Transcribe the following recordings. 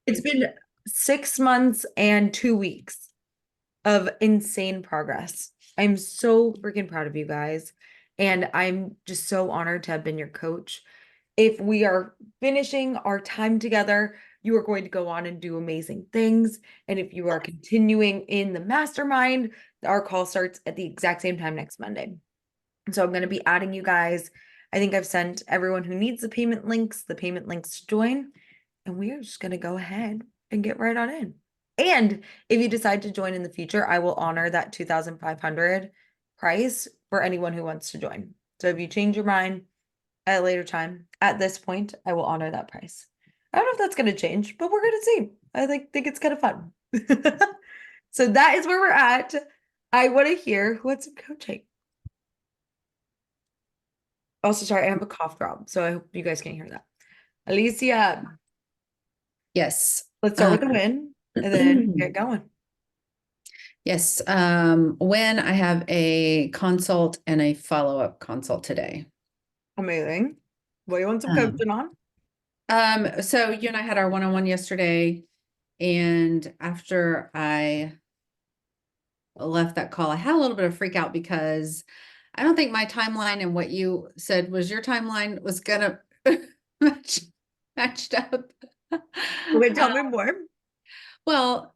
It's been 6 months and 2 weeks of insane progress. I'm so freaking proud of you guys. And I'm just so honored to have been your coach. If we are finishing our time together, you are going to go on and do amazing things. And if you are continuing in the mastermind, our call starts at the exact same time next Monday. So I'm going to be adding you guys. I think I've sent everyone who needs the payment links to join. And we are just going to go ahead and get right on in. And if you decide to join in the future, I will honor that 2,500 price for anyone who wants to join. So if you change your mind at a later time, at this point, I will honor that price. I don't know if that's going to change, but we're going to see. I think it's kind of fun. So that is where we're at. I want to hear who had some coaching. Also, sorry, I have a cough drop, so I hope you guys can hear that. Alicia, Yes. let's start with the win and then get going. Yes. When I have a consult and a follow-up consult today. Amazing. What do you want some Um, coaching on? so you and I had our one-on-one yesterday, and after I left that call, I had a little bit of freak out because I don't think my timeline and what you said was your timeline was gonna match, matched up. Okay, tell me more. Well,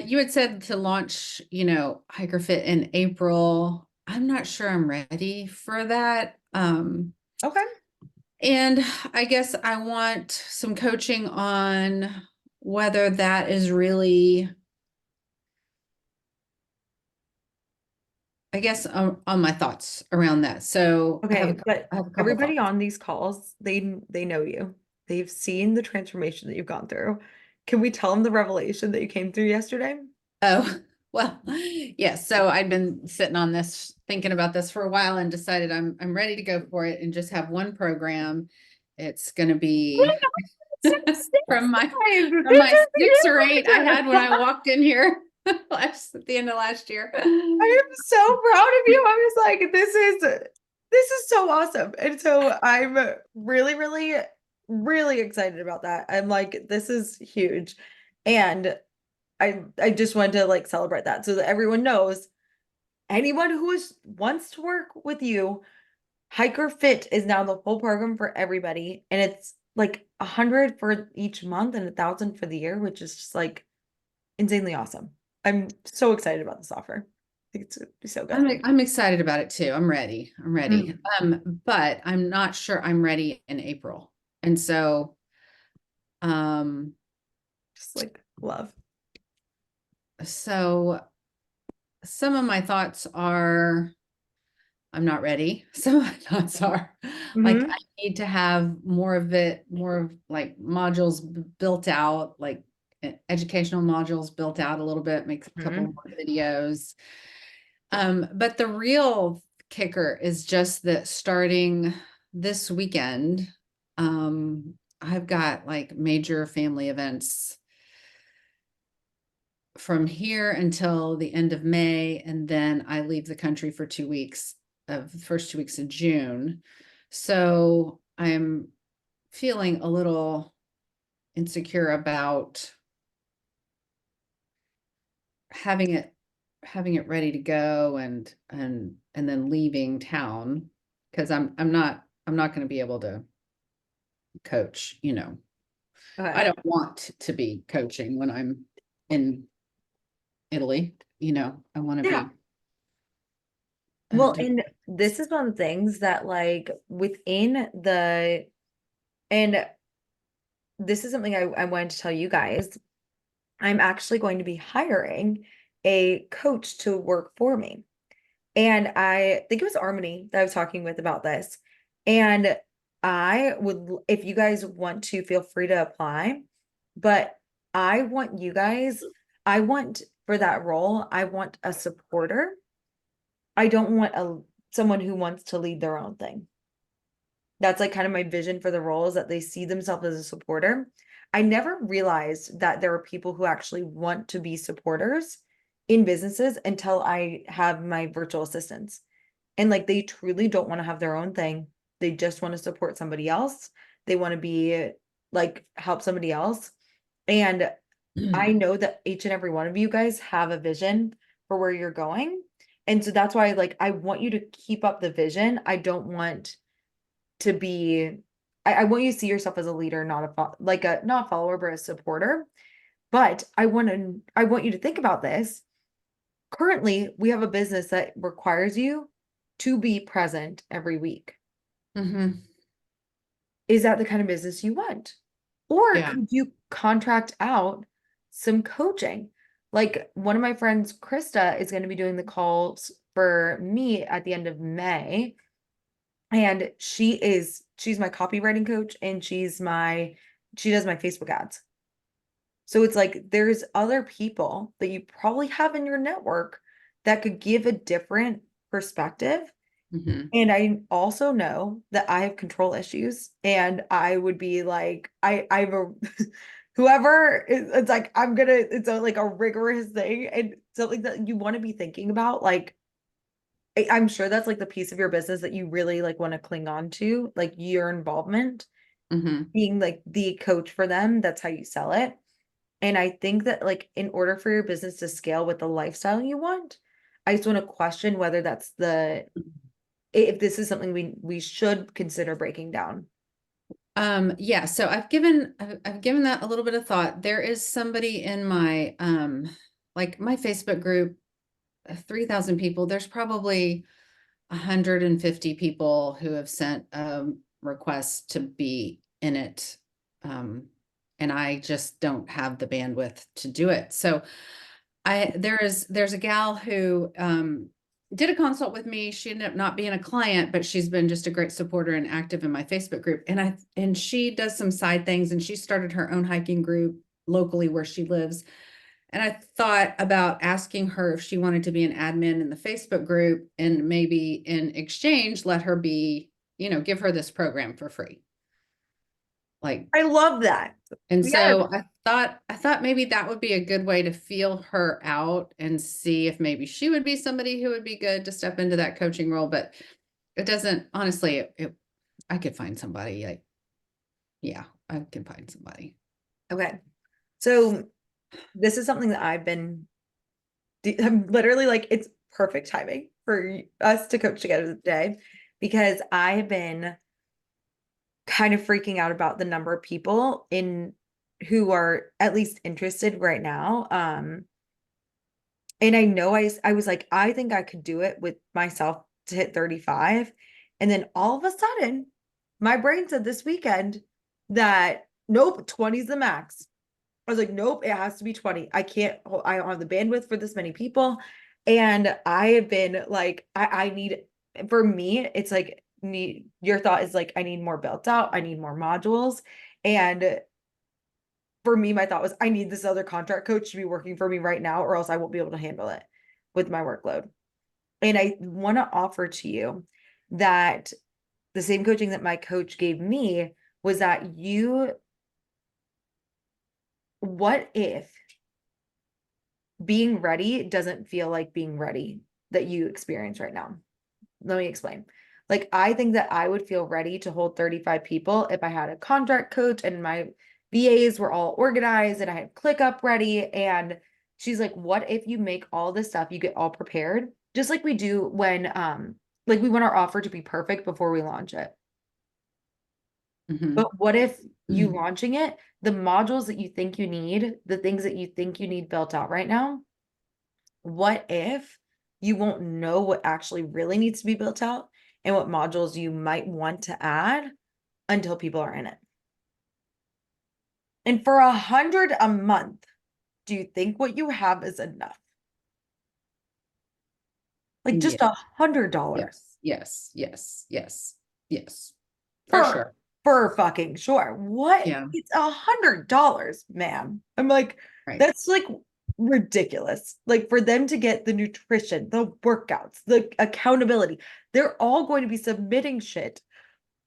you had said to launch, Hiker Fit in April. I'm not sure I'm ready for that. Okay. And I guess I want some coaching on whether that is really, I guess, on my thoughts around that. So Okay, but I have a couple everybody thoughts. on these calls, they know you. They've seen the transformation that you've gone through. Can we tell them the revelation that you came through yesterday? Oh, well, yes. So I'd been sitting on this, thinking about this for a while and decided I'm ready to go for it and just have one program. It's going to be from my from my 6 or 8 I had when I walked in here at the end of last year. I am so proud of you. I was like, this is so awesome. And so I'm really, really, really excited about that. I'm like, this is huge. And I just wanted to like celebrate that so that everyone knows anyone wants to work with you, Hiker Fit is now the full program for everybody. And it's like 100 for each month and 1,000 for the year, which is just like insanely awesome. I'm so excited about this offer. I think it's gonna be so good. I'm excited about it too. I'm ready. I'm ready. Mm, But I'm not sure I'm ready in April. And so um just like love. so some of my thoughts are I'm not ready. Some of my thoughts are like Hmm. I need to have more of like modules built out, like educational modules built out a little bit, make a couple Hmm. more videos. But the real kicker is just that starting this weekend, I've got like major family events from here until the end of May, and then I leave the country for 2 weeks of the first 2 weeks of June. So I'm feeling a little insecure about having it having it ready to go and then leaving town because I'm not going to be able to coach, I Okay. don't want to be coaching when I'm in Italy, I want to Yeah. be Well, doing and this is one of the things that like and this is something I wanted to tell you guys. I'm actually going to be hiring a coach to work for me. And I think it was Armony that I was talking with about this. And if you guys want to, feel free to apply. But I want you guys, I want for that role, I want a supporter. I don't want someone who wants to lead their own thing. That's like kind of my vision for the role is that they see themselves as a supporter. I never realized that there are people who actually want to be supporters in businesses until I have my virtual assistants. And like they truly don't want to have their own thing. They just want to support somebody else. They want to be like help somebody else. And I know that each and every one of you guys have a vision for where you're going. And so that's why, like, I want you to keep up the vision. I don't want to be, I want you to see yourself as a leader, not like a, not a follower, but a supporter. But I want you to think about this. Currently, we have a business that requires you to be present every week. Mhm. Is that the kind of business you want? Or Yeah. could you contract out some coaching? Like one of my friends, Krista, is going to be doing the calls for me at the end of May. And she's my copywriting coach and she does my Facebook ads. So it's like there's other people that you probably have in your network that could give a different perspective. Mhm. And I also know that I have control issues and I would be like, I've a whoever it's like, it's like a rigorous thing and something that you want to be thinking about. Like, I'm sure that's like the piece of your business that you really like want to cling on to, like your involvement, Mhm. being like the coach for them. That's how you sell it. And I think that like in order for your business to scale with the lifestyle you want, I just want to question whether that's if this is something we should consider breaking down. Yeah, so I've given that a little bit of thought. There is somebody in my like my Facebook group, 3,000 people. There's probably 150 people who have sent requests to be in it. Um, and I just don't have the bandwidth to do it. So there's a gal who did a consult with me. She ended up not being a client, but she's been just a great supporter and active in my Facebook group. And she does some side things and she started her own hiking group locally where she lives. And I thought about asking her if she wanted to be an admin in the Facebook group and maybe in exchange let her be, give her this program for free. Like, I love that. and Yes. so I thought maybe that would be a good way to feel her out and see if maybe she would be somebody who would be good to step into that coaching role. But it doesn't, honestly, I could find somebody like, yeah, I can find somebody. Okay. So this is something that I'm literally like, it's perfect timing for us to coach together today because I have been kind of freaking out about the number of people in who are at least interested right now. And I know I was like, I think I could do it with myself to hit 35. And then all of a sudden, my brain said this weekend that nope, 20 is the max. I was like, nope, it has to be 20. I don't have the bandwidth for this many people. And I have been like, I need, for me, it's like, your thought is like, I need more built out, I need more modules. And for me, my thought was, I need this other contract coach to be working for me right now, or else I won't be able to handle it with my workload. And I want to offer to you that the same coaching that my coach gave me was that what if being ready doesn't feel like being ready that you experience right now? Let me explain. Like, I think that I would feel ready to hold 35 people if I had a contract coach and my VAs were all organized and I had ClickUp ready. And she's like, what if you make all this stuff, you get all prepared, just like we do when, like we want our offer to be perfect before we launch it. Mhm. But what if you Mhm. launching it, the modules that you think you need, the things that you think you need built out right now, what if you won't know what actually really needs to be built out and what modules you might want to add until people are in it? And for 100 a month, do you think what you have is enough? Like Yeah. just $100 Yes. Yes. Yes. Yes. Yes. For for sure. fucking sure. What? Yeah. It's $100, man. I'm like, Right. that's like ridiculous. Like for them to get the nutrition, the workouts, the accountability, they're all going to be submitting shit.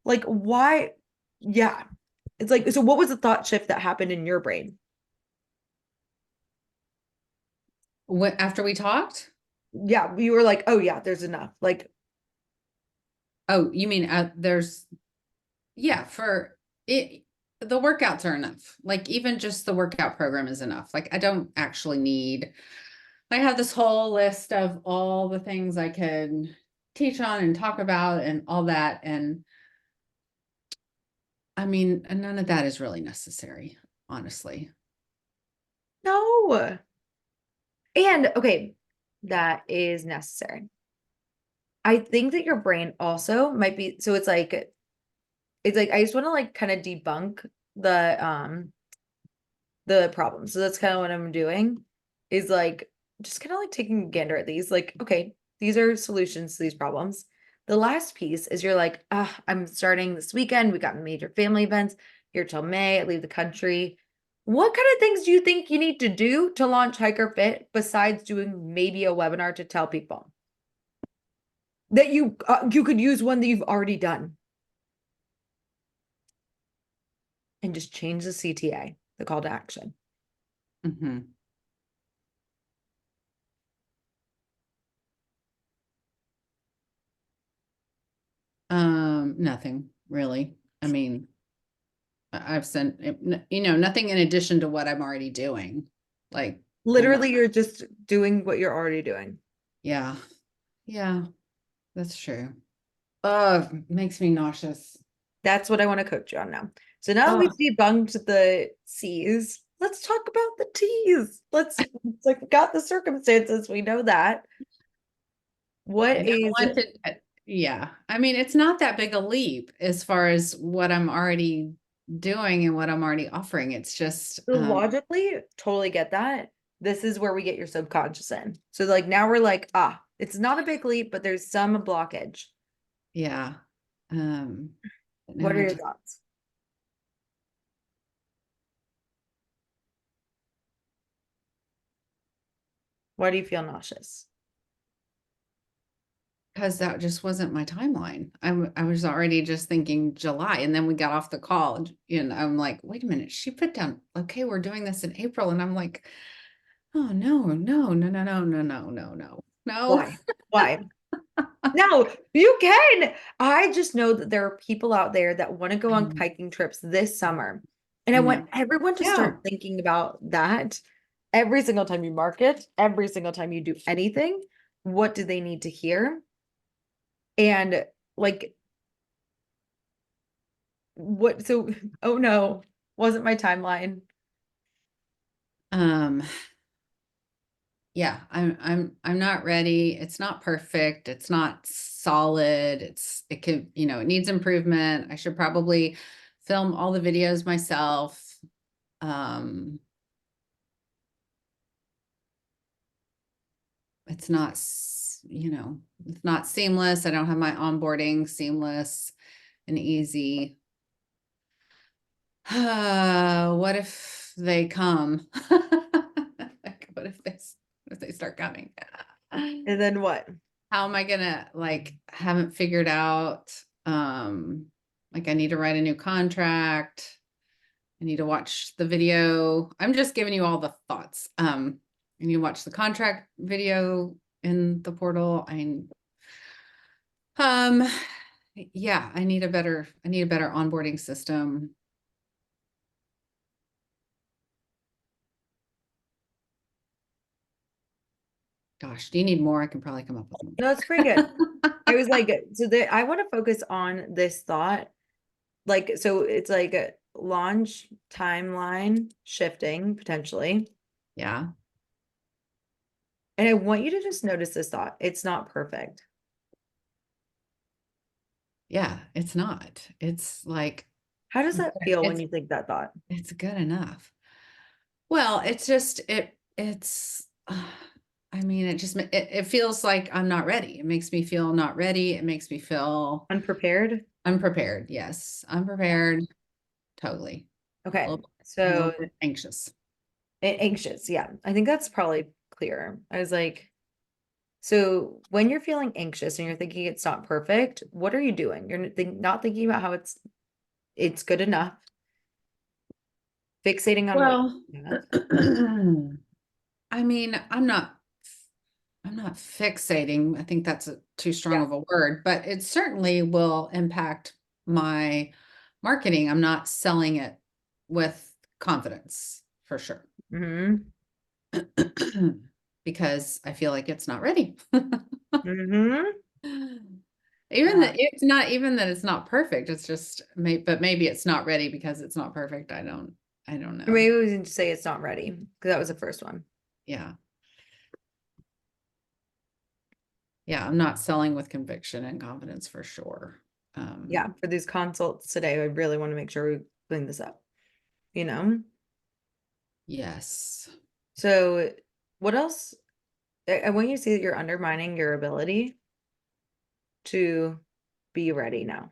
Like, why? Yeah. It's like, so what was the thought shift that happened in your brain? What after we talked? Yeah, you were like, oh yeah, there's enough. Like, Oh, you mean there's yeah, for it. the workouts are enough. Like even just the workout program is enough. Like I don't actually need, I have this whole list of all the things I could teach on and talk about and all that. And I mean, and none of that is really necessary, honestly. No. And okay, that is necessary. I think that your brain also might be, so it's like I just want to like kind of debunk the problem. So that's kind of what I'm doing is like just kind of like taking a gander at these. Like, okay, these are solutions to these problems. The last piece is you're like, ah, I'm starting this weekend. We got major family events here till May. I leave the country. What kind of things do you think you need to do to launch Hiker Fit besides doing maybe a webinar to tell people that you could use one that you've already done and just change the CTA, the call to action? Mm-hmm. Nothing really. I mean, I've sent, nothing in addition to what I'm already doing. Like, I'm not, Literally, you're just doing what you're already doing. yeah, yeah, that's true. Oh, makes me nauseous. That's what I want to coach you on now. So now that Oh, we've debunked the C's, let's talk about the T's. It's like we got the circumstances, we know that. I What don't is want to, yeah. I mean, it's not that big a leap as far as what I'm already doing and what I'm already offering. It's just, so logically, totally get that. This is where we get your subconscious in. So like now we're like, ah, it's not a big leap, but there's some blockage. yeah. Um, but What now are I your just, thoughts? Why do you feel nauseous? because that just wasn't my timeline. I was already just thinking July, and then we got off the call, and I'm like, wait a minute, she put down, okay, we're doing this in April, and I'm like, oh no, no, no, no, no, no, no, no, no, no. Why? Why? No, you can. I just know that there are people out there that want to go on I hiking trips this summer. And I know. want everyone to Yeah. start thinking about that every single time you market, every single time you do anything. What do they need to hear? And like, what? So, oh no, wasn't my timeline. Um, yeah, I'm not ready. It's not perfect. It's not solid. It could, it needs improvement. I should probably film all the videos myself. Um, it's not, it's not seamless. I don't have my onboarding seamless and easy. What if they come? Like, what if they start coming? And then what? How am I gonna like haven't figured out like I need to write a new contract. I need to watch the video. I'm just giving you all the thoughts. And you watch the contract video in the portal. Um yeah, I need a better onboarding system. Gosh, do you need more? I can probably come up with No, it's pretty good. more. I was like, so that I want to focus on this thought. Like, so it's like a launch timeline shifting potentially. Yeah. And I want you to just notice this thought. It's not perfect. Yeah, it's not. It's like How does that feel when it's you think that thought? it's good enough. Well, it's just I mean, it feels like I'm not ready. It makes me feel not ready. It makes me feel Unprepared? unprepared. Yes, unprepared. Totally. Okay. A little So bit anxious. anxious. Yeah. I think that's probably clear. I was like, so when you're feeling anxious and you're thinking it's not perfect, what are you doing? You're not thinking about how it's good enough, fixating on what Well, you have. I mean, I'm not fixating. I think that's too strong Yeah. of a word, but it certainly will impact my marketing. I'm not selling it with confidence for sure. Hmm. Because I feel like it's not ready. Hmm. Even Yeah. that it's not even that it's not perfect. It's just but maybe it's not ready because it's not perfect. I don't Or know. maybe we can just say it's not ready because that was the first one. Yeah. Yeah, I'm not selling with conviction and confidence for sure. Yeah, for these consults today, I really want to make sure we clean this up, you know? Yes. So what else? I want you to see that you're undermining your ability to be ready now.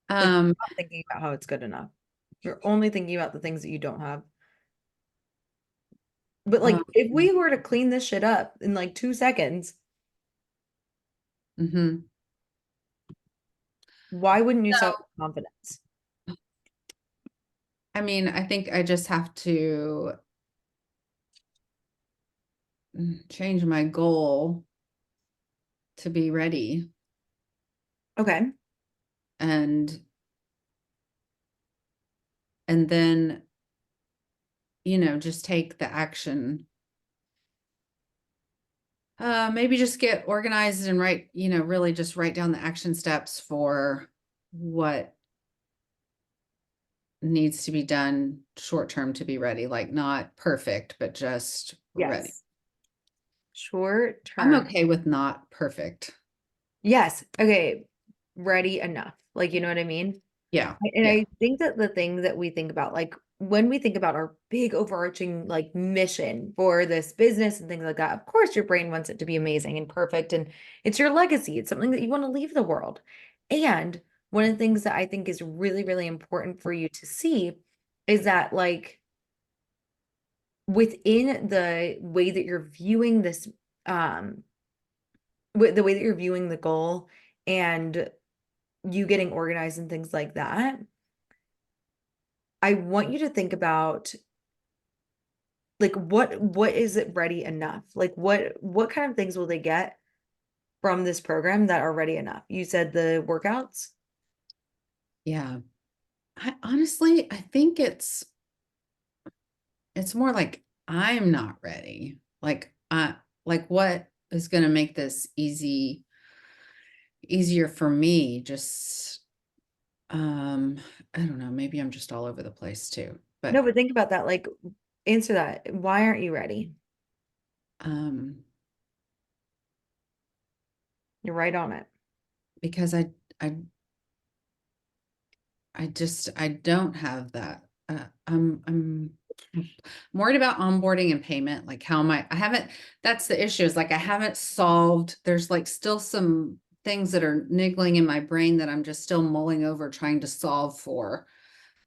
Like you're Um, not thinking about how it's good enough. You're only thinking about the things that you don't have. But um, like if we were to clean this shit up in like 2 seconds, mhm. why wouldn't you sell So, with confidence? I mean, I think I just have to change my goal to be ready Okay. and then, just take the action. Maybe just get organized and write, really just write down the action steps for what needs to be done short term to be ready, like not perfect, but just ready. Yes. Short I'm term. okay with not perfect. Yes. Okay. Ready enough. Like, you know what I mean? Yeah. And Yeah. I think that the thing that we think about, like when we think about our big overarching like mission for this business and things like that, of course your brain wants it to be amazing and perfect. And it's your legacy. It's something that you want to leave the world. And one of the things that I think is really, really important for you to see is that like within the way that you're viewing this, with the way that you're viewing the goal and you getting organized and things like that, I want you to think about like what is it ready enough? Like what kind of things will they get from this program that are ready enough? You said the workouts? Yeah. I honestly, I think it's more like I'm not ready. Like what is going to make this easier for me? Just I don't know, maybe I'm just all over the place too. No, But but think about that. Like answer that. Why aren't you ready? um You're right on it. because I I don't have that. I'm worried about onboarding and payment. Like how am I haven't, that's the issue is like, I haven't solved, there's like still some things that are niggling in my brain that I'm just still mulling over trying to solve for,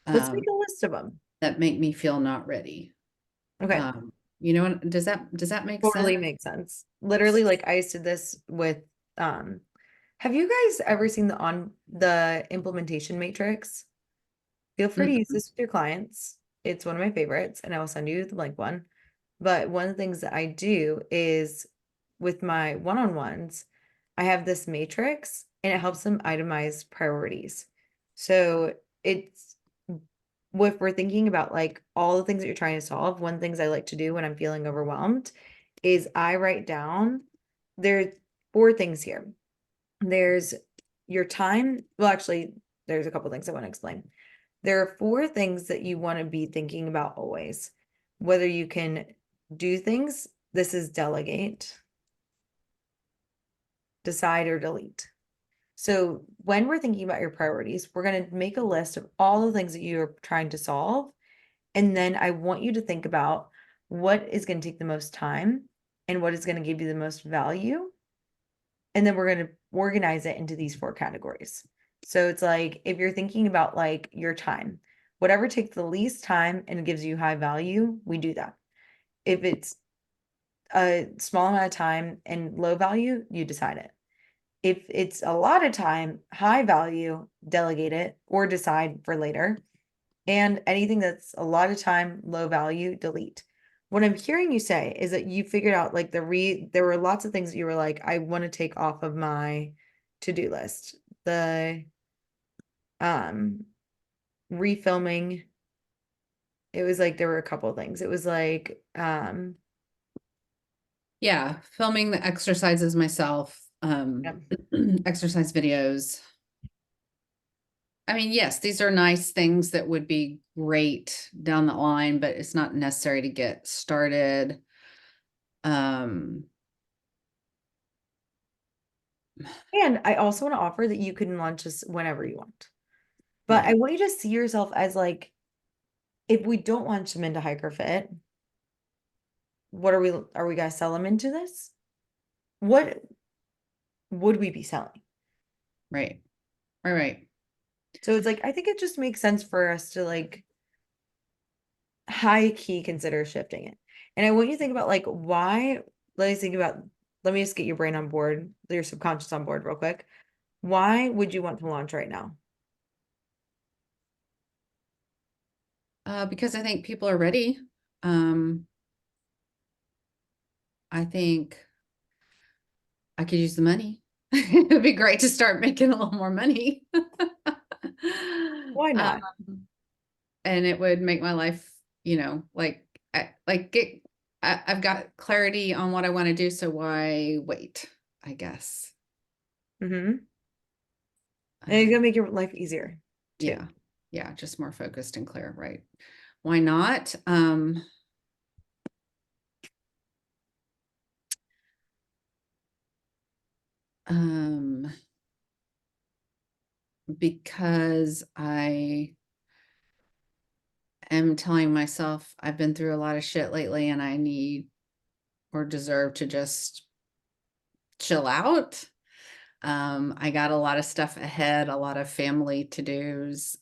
Let's make um, a list of them. that make me feel not ready. Okay. Does that make sense? Totally makes sense. Literally, like I did this with um have you guys ever seen the implementation matrix? Feel free to use Mm-mm. this with your clients. It's one of my favorites, and I will send you the blank one. But one of the things that I do is with my one-on-ones, I have this matrix and it helps them itemize priorities. So it's if we're thinking about like all the things that you're trying to solve, one of the things I like to do when I'm feeling overwhelmed is I write down there's 4 things here. There's your time. Well, actually, there's a couple things I want to explain. There are 4 things that you want to be thinking about always. Whether you can do things, this is delegate, decide, or delete. So when we're thinking about your priorities, we're going to make a list of all the things that you're trying to solve. And then I want you to think about what is going to take the most time and what is going to give you the most value. And then we're going to organize it into these 4 categories. So it's like if you're thinking about like your time, whatever takes the least time and gives you high value, we do that. If it's a small amount of time and low value, you decide it. If it's a lot of time, high value, delegate it or decide for later. And anything that's a lot of time, low value, delete. What I'm hearing you say is that you figured out like there were lots of things that you were like, I want to take off of my to-do list. The um refilming. It was like there were a couple of things. It was like Yeah, filming the exercises myself, yeah. exercise videos. I mean, yes, these are nice things that would be great down the line, but it's not necessary to get started. Um, And I also want to offer that you can launch this whenever you want. But I right, want you to see yourself as like, if we don't launch them into Hiker Fit, what are we gonna sell them into this? What would we be selling? right, right. So it's like, I think it just makes sense for us to like high key consider shifting it. And I want you to think about like why, let me just get your brain on board, your subconscious on board real quick. Why would you want to launch right now? Because I think people are ready. Um, I think I could use the money. It'd be great to start making a little more money. Why not? And it would make my life, like, I've got clarity on what I want to do. So why wait, I guess. Mm-hmm. And it's Uh, gonna make your life easier too. yeah. Yeah. Just more focused and clear. Right. Why not? Um, because I am telling myself I've been through a lot of shit lately and I need or deserve to just chill out. I got a lot of stuff ahead, a lot of family to-dos.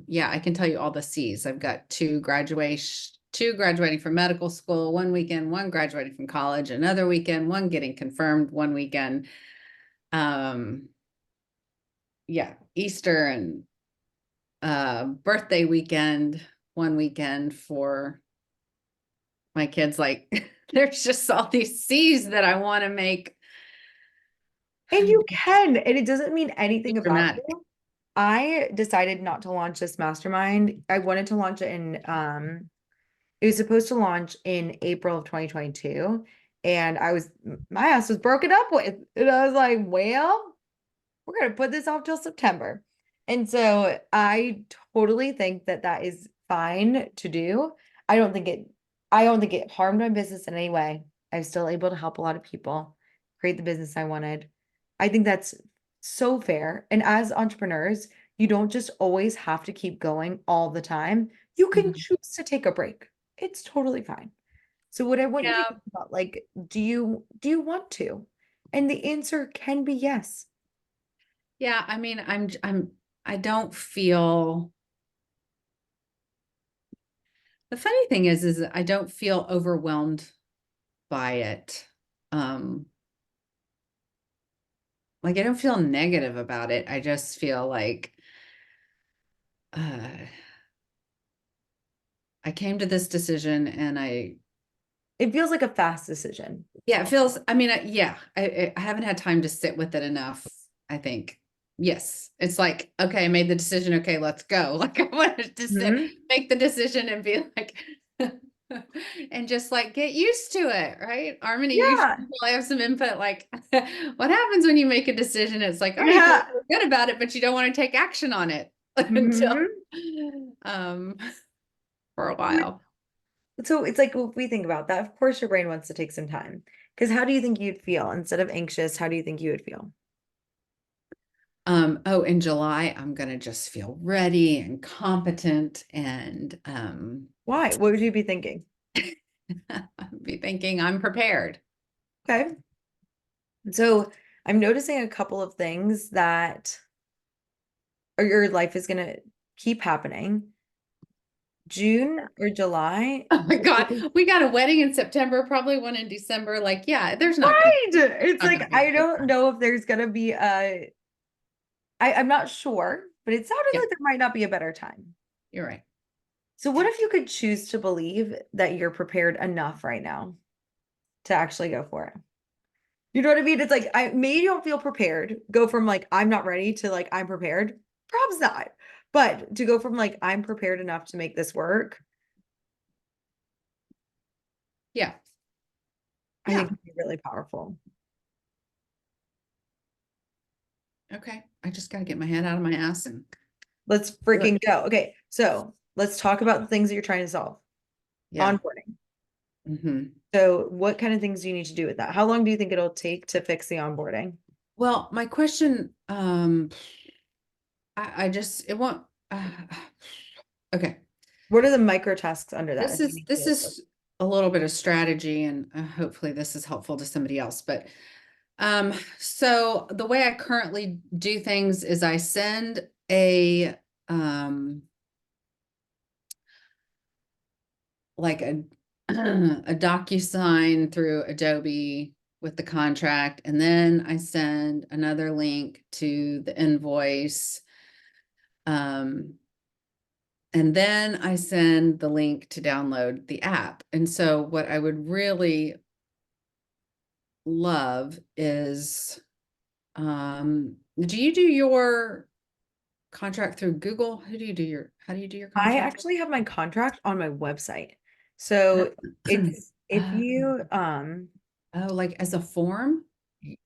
Yeah, I can tell you all the C's. I've got two graduating from medical school, one weekend, one graduating from college, another weekend, one getting confirmed one weekend. Um, yeah, Easter and birthday weekend, one weekend for my kids. Like there's just all these C's that I want to make And you can, and it doesn't mean anything about dramatic. you. I decided not to launch this mastermind. I wanted to launch it in it was supposed to launch in April of 2022. And my ass was broken up with. And I was like, well, we're gonna put this off till September. And so I totally think that that is fine to do. I don't think it, I don't think it harmed my business in any way. I was still able to help a lot of people create the business I wanted. I think that's so fair. And as entrepreneurs, you don't just always have to keep going all the time. You can Mhm. choose to take a break. It's totally fine. So what I want you to Yeah. think about, like, do you want to? And the answer can be yes. Yeah. I mean, I don't feel, the funny thing is that I don't feel overwhelmed by it. Um, like I don't feel negative about it. I just feel like, uh, I came to this decision and It feels like a fast decision. yeah, it feels, I mean, yeah, I haven't had time to sit with it enough, I think. Yes, it's like, okay, I made the decision. Okay, let's go. Like I wanted to sit, Mhm. make the decision and be like, and just like get used to it, right? Harmony, you should Yeah. probably have some input. Like, what happens when you make a decision? It's like, oh, you feel Yeah. really good about it, but you don't want to take action on it until Mhm. um for a while. So it's like if we think about that, of course your brain wants to take some time. Because how do you think you'd feel instead of anxious? How do you think you would feel? Oh, in July, I'm gonna just feel ready and competent and Why? What would you be thinking? be thinking I'm prepared. Okay. So I'm noticing a couple of things that or your life is gonna keep happening. June or July. Oh my God, we got a wedding in September, probably one in December. Like, yeah, there's Right. It's not gonna like be a I big don't rush. know if there's gonna be I'm not sure, but it sounded Yeah, like there might not be a better time. you're right. So what if you could choose to believe that you're prepared enough right now to actually go for it? You know what I mean? It's like maybe you don't feel prepared. Go from like I'm not ready to like I'm prepared. Probs not. But to go from like, I'm prepared enough to make this work, Yeah. I Yeah. think it'd be really powerful. Okay. I just got to get my head out of my ass and Let's do it. freaking go. Okay, so let's talk about the things that you're trying to solve. Yeah. Onboarding. Hmm. So what kind of things do you need to do with that? How long do you think it'll take to fix the onboarding? Well, my question, I just, it won't, okay. What are the micro tasks under that? This If you is, need this to, is a little bit of strategy and hopefully this is helpful to somebody else, but so the way I currently do things is I send um, like a, a DocuSign through Adobe with the contract, and then I send another link to the invoice. And then I send the link to download the app. And so what I would really love is, do you do your contract through Google? How do you do your I contract? actually have my contract on my website. So it's if Oh, you oh, like as a form?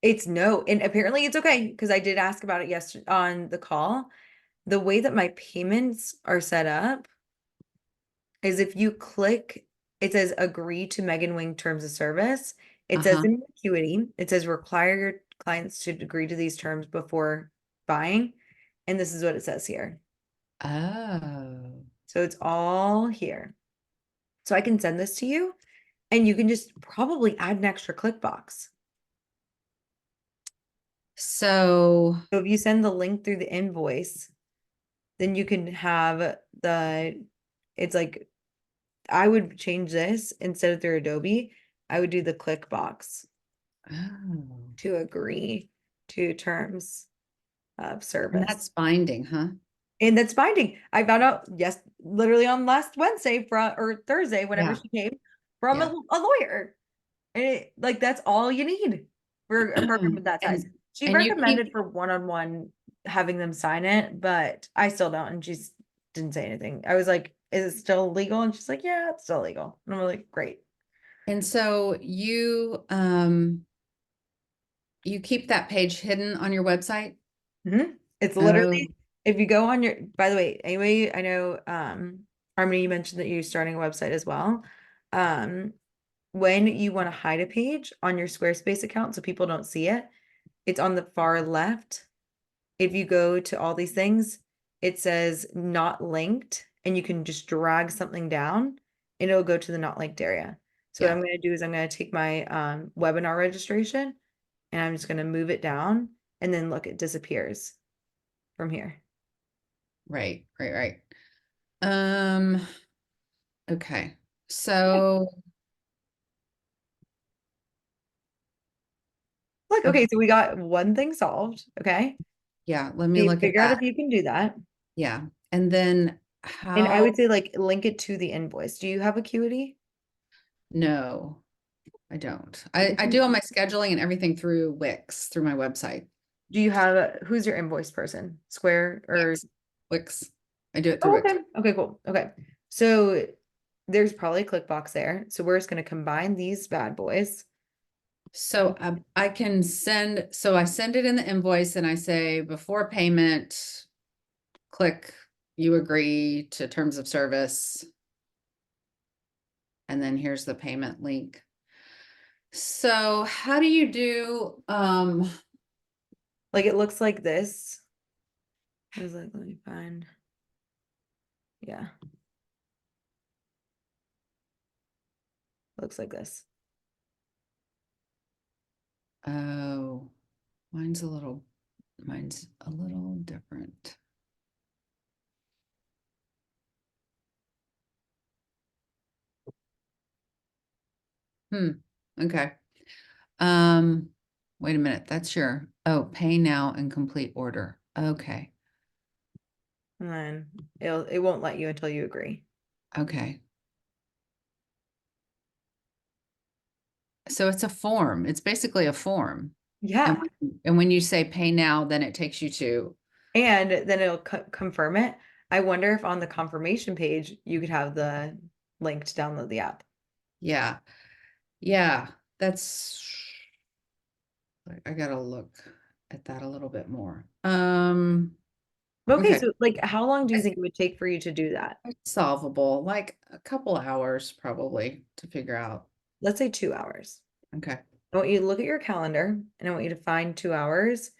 it's no, and apparently it's okay because I did ask about it yesterday on the call. The way that my payments are set up is if you click, it says agree to Megan Wing terms of service. It says Uh-huh. in acuity, it says require your clients to agree to these terms before buying. And this is what it says here. Oh. So it's all here. So I can send this to you and you can just probably add an extra click box. So, So if you send the link through the invoice, then you can have it's like, I would change this instead of through Adobe. I would do the click box oh, to agree to terms of and service. that's binding, huh? And that's binding. I found out, yes, literally on last Wednesday from or Thursday, whenever Yeah, she came from yeah. a lawyer. And like that's all you need for a program of that size. And She and you recommended keep for one-on-one having them sign it, but I still don't. And she's didn't say anything. I was like, is it still legal? And she's like, yeah, it's still legal. And I'm like, great. and so you keep that page hidden on your website? It's Oh, literally if you go on your, by the way, anyway, I know Harmony, you mentioned that you're starting a website as well. Um, when you want to hide a page on your Squarespace account so people don't see it, it's on the far left. If you go to all these things, it says not linked, and you can just drag something down and it'll go to the not linked area. So what yeah. I'm going to do is I'm going to take my webinar registration and I'm just going to move it down and then look, it disappears from here. Right, right, right. Um, okay. So, Look, okay, okay, so we got one thing solved. Okay. yeah, let me You look at figure out that. if you can do that. Yeah. And then And I how, would say like link it to the invoice. Do you have Acuity? no, I don't. I do all my scheduling and everything through Wix, through my website. Do you have who's your invoice person? Square or Wix. Wix. I do it through oh, Wix. okay. Okay, cool. Okay. So there's probably a click box there. So we're just gonna combine these bad boys. So I can send, so I send it in the invoice and I say before payment, click, you agree to terms of service. And then here's the payment link. So how do you do, Like it looks like this. I was like, let me find. Yeah, looks like this. oh, mine's a little different. Hmm, okay. Um, wait a minute, that's your, oh, pay now and complete order. Okay, And then it won't let you until you agree. okay. So it's a form. It's basically a form. Yeah. And when you say pay now, then it takes you to, And then it'll confirm it. I wonder if on the confirmation page you could have the link to download the app. Yeah. Yeah, that's, I gotta look at that a little bit more. Okay, Okay, so like how long do you think it would take for you to do that? solvable, like a couple hours probably to figure out. Let's say 2 hours. Okay. I want you to look at your calendar and I want you to find 2 hours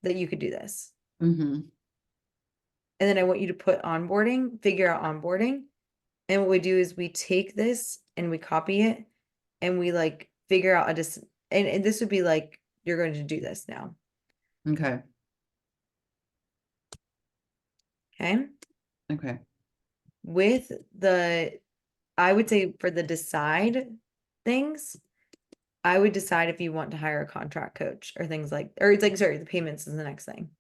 that you could do this. Mm-hmm. And then I want you to put onboarding, figure out onboarding. And what we do is we take this and we copy it and we like figure out and this would be like, you're going to do this now. Okay. Okay. Okay. With I would say for the decide things, I would decide if you want to hire a contract coach or things like, or it's like, sorry, the payments is the next thing.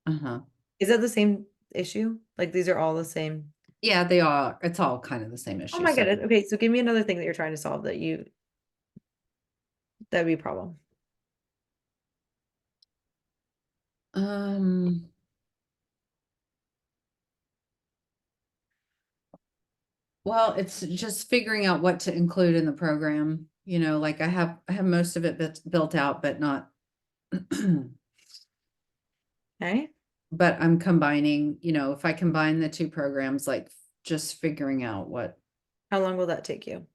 Uh-huh. Is that the same issue? Like these are all the same? Yeah, they are. It's all kind of the same Oh issue. my So, goodness. Okay, so give me another thing that you're trying to solve that'd be a problem. um, well, it's just figuring out what to include in the program. You know, like I have most of it built out, but not, Okay. but I'm combining, you know, if I combine the two programs, like just figuring out what, How long will that take you?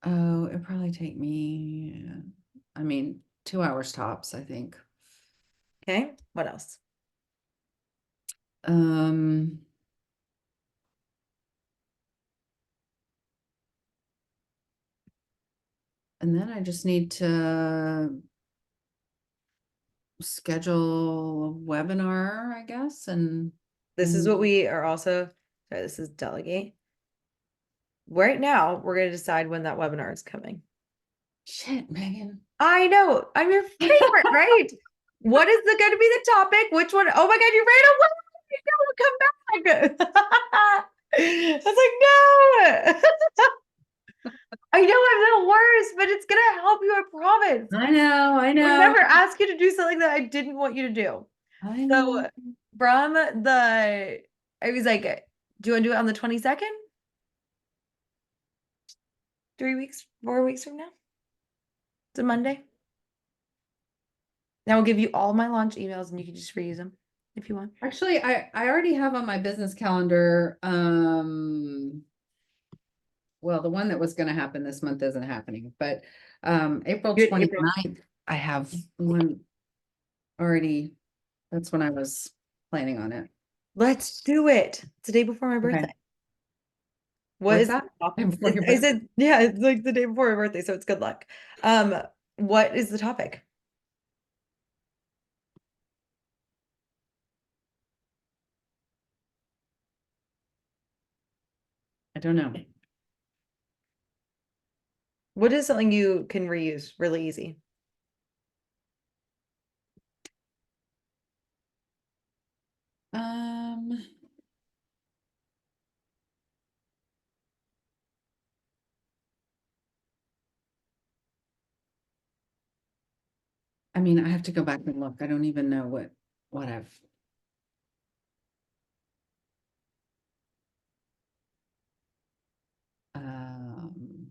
oh, it'd probably take me, I mean, 2 hours tops, I think. Okay. What else? Um, and then I just need to schedule a webinar, I guess, This is and what we are also, sorry, this is delegate. Right now, we're going to decide when that webinar is coming. shit, Megan. I know. I'm your favorite, right? What is going to be the topic? Which one? Oh my God, you ran away. No, come back. I was like, no. I know I'm the worst, but it's going to help you, I promise. I know, I I would know, never ask you to do something that I didn't want you to do. I So know. I was like, do you want to do it on the 22nd? 3 weeks, 4 weeks from now? It's a Monday. Now I'll give you all my launch emails and you can just reuse them if you want. Actually, I already have on my business calendar, well, the one that was gonna happen this month isn't happening, but April Good, April. 29th, I have one already. That's when I was planning on it. Let's do it. It's the day before my Okay. birthday. What What's is that? the topic? Before your I birthday? said, yeah, it's like the day before my birthday, so it's good luck. What is the topic? I don't know. What is something you can reuse really easy? Um, I mean, I have to go back and look. I don't even know what I've. Um,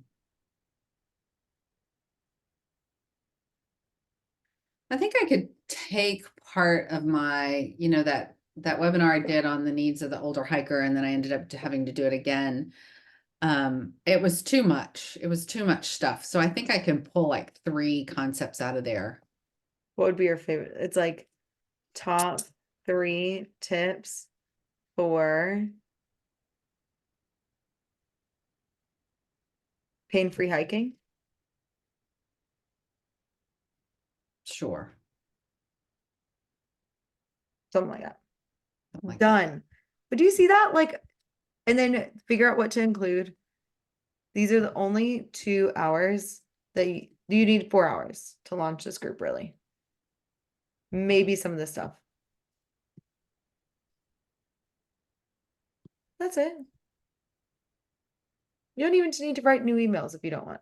I think I could take part of my, you know, that webinar I did on the needs of the older hiker, and then I ended up having to do it again. It was too much. It was too much stuff. So I think I can pull like 3 concepts out of there. What would be your favorite? It's like top 3 tips for pain-free hiking. Sure. Something like that. Something like that. Done. But do you see that? Like, and then figure out what to include. These are the only 2 hours that you need 4 hours to launch this group, really. Maybe some of this stuff. That's it. You don't even need to write new emails if you don't want.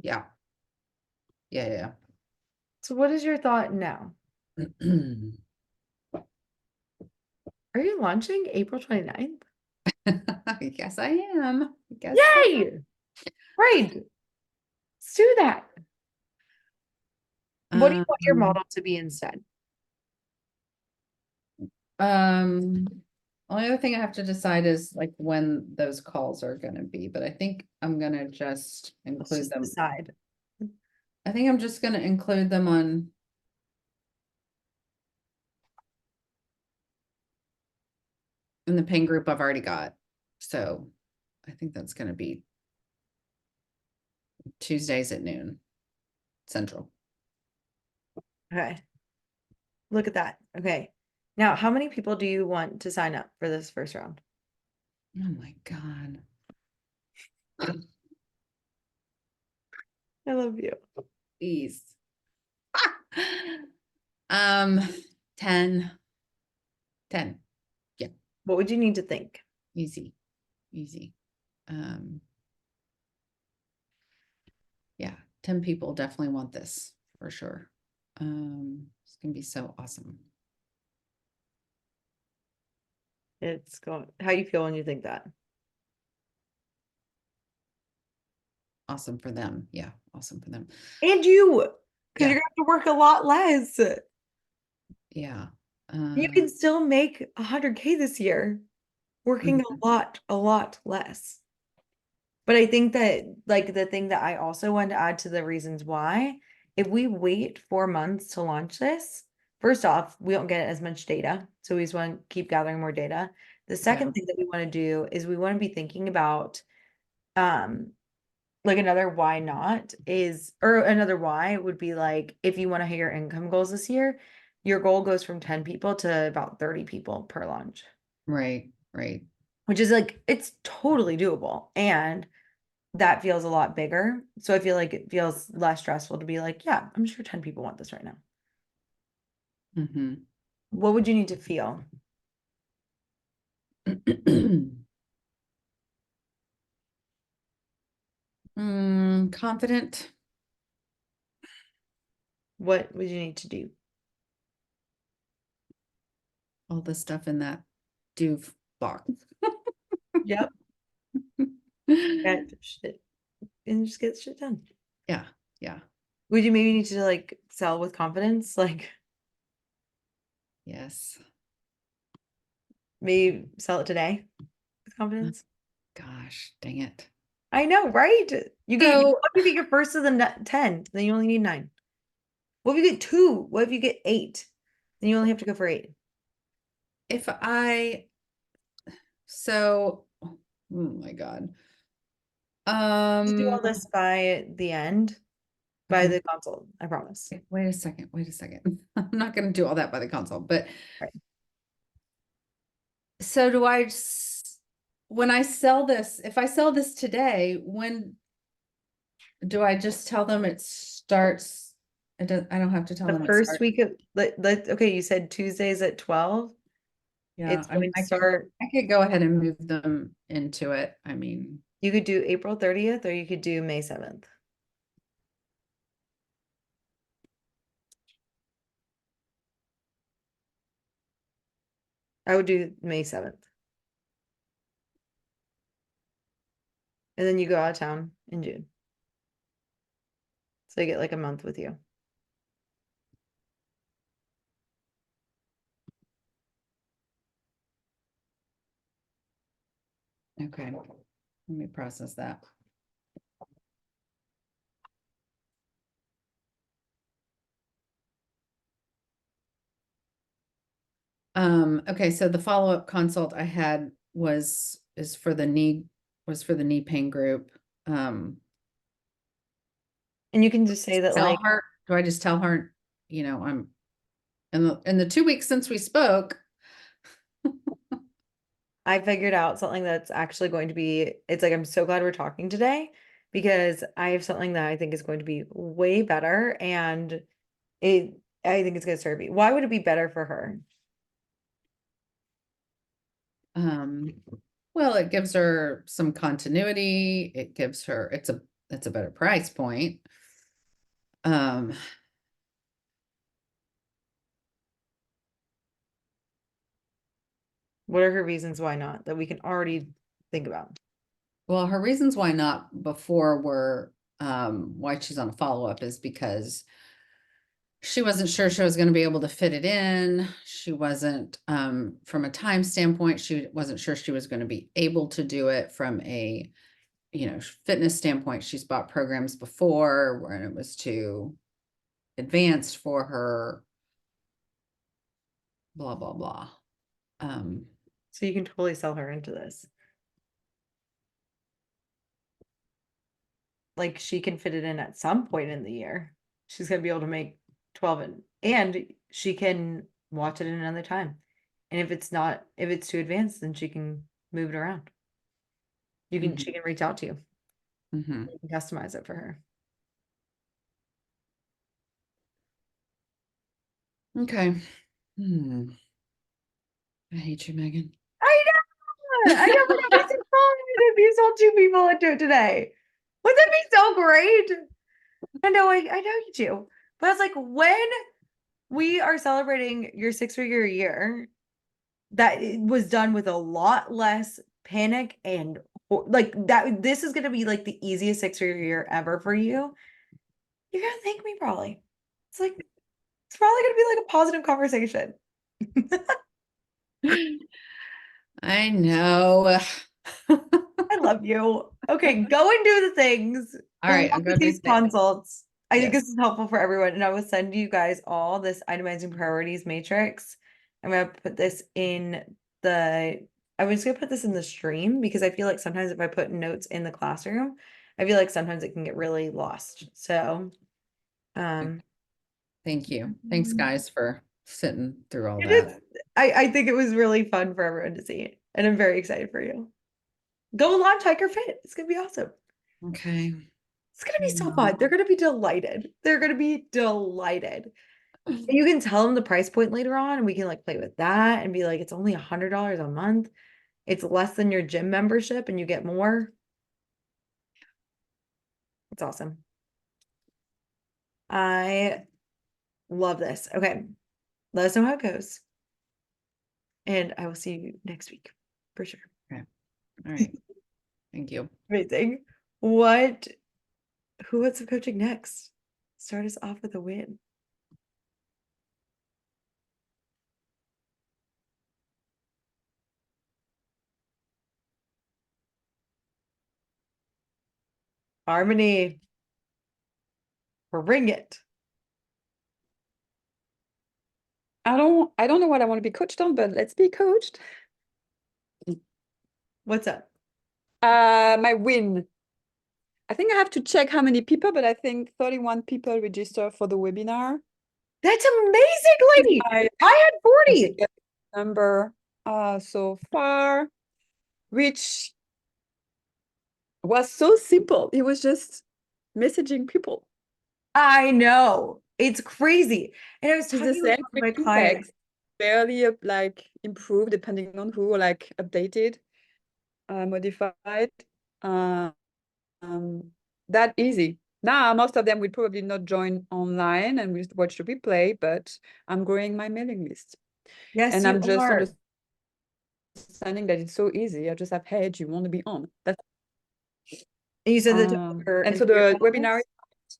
Yeah. Yeah, So what is your thought now? yeah. Are you launching April 29th? I guess I am. I guess so. Yay! Right. Let's do that. What do you want your Um, model to be instead? um, only other thing I have to decide is like when those calls are gonna be, but I think I'm gonna just Let's include just them. decide. I think I'm just gonna include them on. In the pain group I've already got, so I think that's gonna be Tuesdays at noon, Central. Okay. Look at that. Okay. Now, how many people do you want to sign up for this first round? Oh my God. I love you. Please. Um, 10. 10. Yeah, What would you need to think? easy, easy. Um, yeah, 10 people definitely want this for sure. It's gonna be so awesome. It's going, how you feel when you think that? Awesome for them. Yeah, awesome for them. And you, because Yeah, you're gonna have to work a lot less. yeah. You can still make 100K this year, working Mhm. a lot less. But I think that like the thing that I also want to add to the reasons why, if we wait 4 months to launch this, first off, we don't get as much data. So we just want to keep gathering more data. The Yeah, second thing that we want to do is we want to be thinking about um like another why not is, or another why would be like if you want to hit your income goals this year, your goal goes from 10 people to about 30 people per launch, right, right. which is like it's totally doable. And that feels a lot bigger. So I feel like it feels less stressful to be like, yeah, I'm sure 10 people want this right now. Mm-hmm. What would you need to feel? Confident. What would you need to do? All the stuff in that doof box. Yep. Get shit and just get shit done. Yeah, yeah, Would you maybe need to like sell with confidence? Like yes. maybe sell it today with confidence? Gosh, dang it. I know, right? So What if you get first of the 10? Then you only need 9. What if you get 2? What if you get 8? Then you only have to go for 8. if I, so, oh my God. Just do Um, all this by the end, by okay, the console, I promise. wait a second, wait a second. I'm not gonna do all that by the console, but Right. so when I sell this, if I sell this today, when do I just tell them it starts? I don't have to tell The them it first starts. week of okay, you said Tuesdays at 12. Yeah, It's I mean, going to start. I could go ahead and move them into it. I mean, You could do April 30th or you could do May 7th. I would do May 7th. And then you go out of town in June. So you get like a month with you. okay, let me process that. Okay, so the follow-up consult I had is for the knee pain group. And you can just say that Tell like her, do I just tell her, I'm in the 2 weeks since we spoke? I figured out something that's actually going to be, it's like I'm so glad we're talking today because I have something that I think is going to be way better and I think it's going to serve you. Why would it be better for her? Well, it gives her some continuity. It's it's a better price point. Um, What are her reasons why not that we can already think about? well, her reasons why not before were, why she's on a follow-up is because she wasn't sure she was going to be able to fit it in. She wasn't, from a time standpoint, she wasn't sure she was going to be able to do it from a, fitness standpoint. She's bought programs before where it was too advanced for her, blah, blah, blah. So you can totally sell her into this. Like she can fit it in at some point in the year. She's gonna be able to make 12 and she can watch it in another time. And if it's too advanced, then she can move it around. She can reach out to you. mhm. You can customize it for her. Okay. I hate you, Megan. I know, I know, but it'd be so fun if you sold two people into it today. Wouldn't that be so great? I know, I know you do. But I was like, when we are celebrating your 6-figure year, that it was done with a lot less panic and like that. This is gonna be like the easiest 6-figure year ever for you. You're gonna thank me probably. It's like it's probably gonna be like a positive conversation. I know. I love you. Okay, go and do the things. All Good right, I'll luck go with do these things. consults. I think Yes. this is helpful for everyone, and I will send you guys all this itemizing priorities matrix. I'm gonna put this in the. I was gonna put this in the stream because I feel like sometimes if I put notes in the classroom, I feel like sometimes it can get really lost. So, um, Thank you. Thanks, guys, for sitting through all it that. is. I think it was really fun for everyone to see, and I'm very excited for you. Go launch Hiker Fit. It's gonna be awesome. Okay. It's gonna be so No. fun. They're gonna be delighted. They're gonna be delighted. You can tell them the price point later on, and we can like play with that and be like, it's only $100 a month. It's less than your gym membership, and you get more. It's awesome. I love this. Okay, let us know how it goes, and I will see you next week for sure. Okay. All right. Thank you. Amazing. What? Who wants some coaching next? Start us off with a win. Harmony, bring it. I don't know what I want to be coached on, but let's be coached. What's up? My win. I think I have to check how many people, but I think 31 people register for the webinar. That's amazing, lady. I I had 40. number so far, which was so simple. It was just messaging people. I know. It's crazy. And I was It's the talking with same one of my freaking clients. text, barely like improved depending on who, like updated, modified. Um, that easy. Now, most of them will probably not join online and will watch the replay, but I'm growing my mailing list. Yes, And you I'm just are. understanding that it's so easy. I just have, hey, do you want to be on? That's And you said that to her and and so to your the webinar, clients?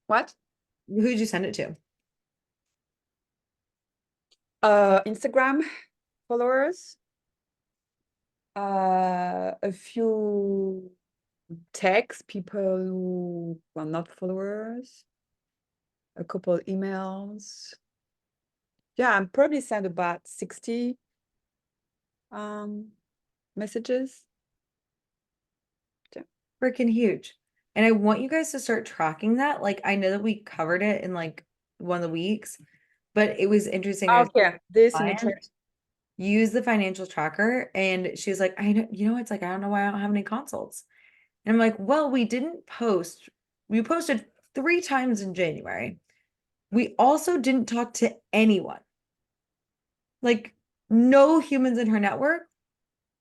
what? Who'd you send it to? Instagram followers, a few text people who are not followers, a couple emails. Yeah, I'm probably sent about 60 messages. Freaking huge. And I want you guys to start tracking that. Like, I know that we covered it in like one of the weeks, but it was interesting. I was Okay, this in a client track. use the financial tracker, and she was like, I know, it's like, I don't know why I don't have any consults. And I'm like, well, we didn't post. We posted 3 times in January. We also didn't talk to anyone. Like, no humans in her network.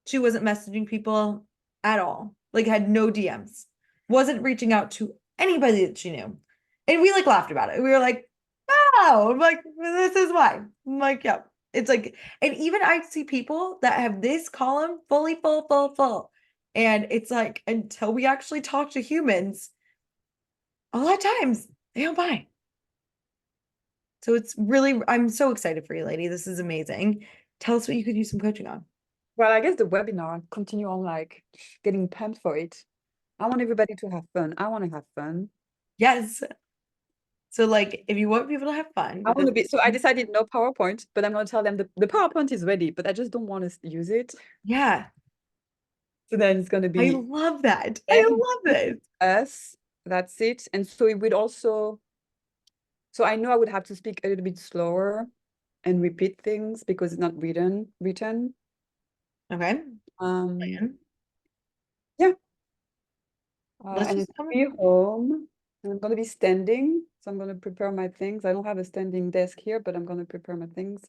She wasn't messaging people at all. Like, had no DMs. wasn't reaching out to anybody that she knew. And we like laughed about it. We were like, oh, I'm like, this is why. I'm like, yeah. It's like, and even I see people that have this column fully full, full, full. And it's like, until we actually talk to humans, a lot of times they don't buy. So it's really, I'm so excited for you, lady. This is amazing. Tell us what you could use some coaching on. Well, I guess the webinar, continue on like getting pumped for it. I want everybody to have fun. I want to have fun. Yes. So like, if you want people to have fun, I with want to this- be, so I decided no PowerPoint, but I'm going to tell them the PowerPoint is ready, but I just don't want to use it. yeah, So then it's going to I be love that. I love it. us. That's it. And so it would also, so I know I would have to speak a little bit slower and repeat things because it's not written. Okay. Um, Plan. yeah. Let's And just it's come. be home. And I'm going to be standing. So I'm going to prepare my things. I don't have a standing desk here, but I'm going to prepare my things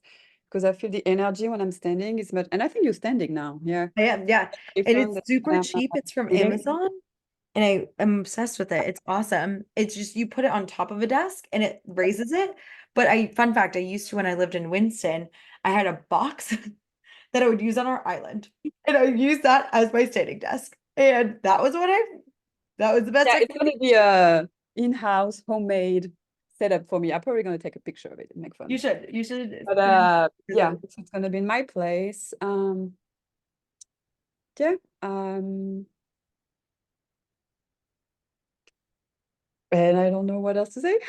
because I feel the energy when I'm standing is much. And I think you're standing now. Yeah. I am, yeah. And Different it's than when super I'm cheap. It's from sitting. Amazon. And I'm obsessed with it. It's awesome. It's just you put it on top of a desk and it raises it. But fun fact, I used to when I lived in Winston, I had a box that I would use on our island. And I would use that as my standing desk. And that was that was the best Yeah, I it's could going to be a in-house homemade setup for me. I'm probably going to take a picture of it and make fun. You should. But yeah, so it's going to be in my place. Yeah. And I don't know what else to say.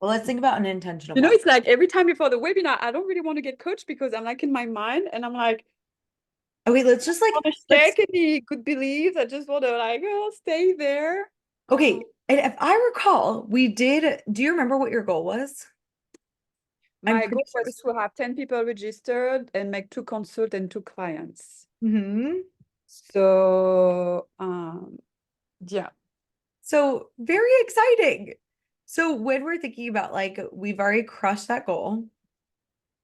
Well, let's think about an intentional You know, block. it's like every time before the webinar, I don't really want to get coached because I'm like in my mind and I'm like, Okay, let's just like I want to let's- check any good beliefs. I just want to like, oh, stay there. okay. And if I recall, we did. Do you remember what your goal was? I'm My pretty goal sure. was to have 10 people registered and make 2 consults and 2 clients. Mhm. So, yeah. So very exciting. So when we're thinking about like we've already crushed that goal,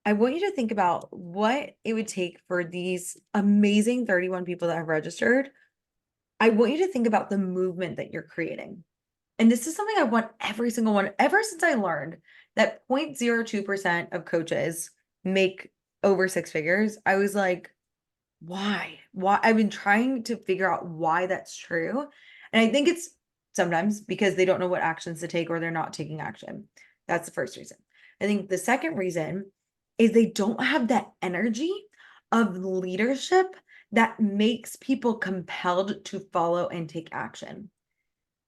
I want you to think about what it would take for these amazing 31 people that have registered. I want you to think about the movement that you're creating. And this is something I want every single one, ever since I learned that 0.02% of coaches make over 6 figures. I was like, why? Why? I've been trying to figure out why that's true. And I think it's sometimes because they don't know what actions to take or they're not taking action. That's the first reason. I think the second reason is they don't have that energy of leadership that makes people compelled to follow and take action.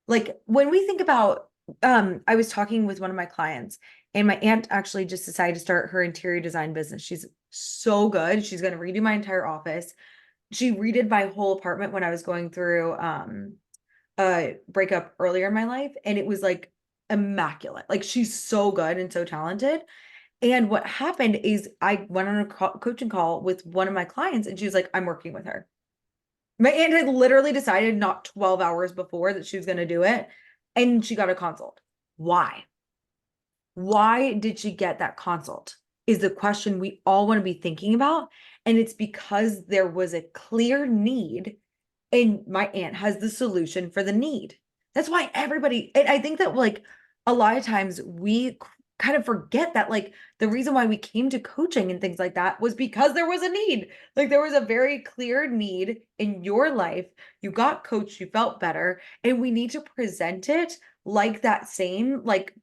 Like when we think about, I was talking with one of my clients and my aunt actually just decided to start her interior design business. She's so good. She's going to redo my entire office. She redid my whole apartment when I was going through a breakup earlier in my life. And it was like immaculate. Like she's so good and so talented. And what happened is I went on a coaching call with one of my clients and she was like, I'm working with her. My aunt had literally decided not 12 hours before that she was going to do it. And she got a consult. Why? Why did she get that consult? Is the question we all want to be thinking about. And it's because there was a clear need, and my aunt has the solution for the need. That's why everybody, and I think that like a lot of times we kind of forget that like the reason why we came to coaching and things like that was because there was a need. Like there was a very clear need in your life. You got coached, you felt better, and we need to present it like that same, like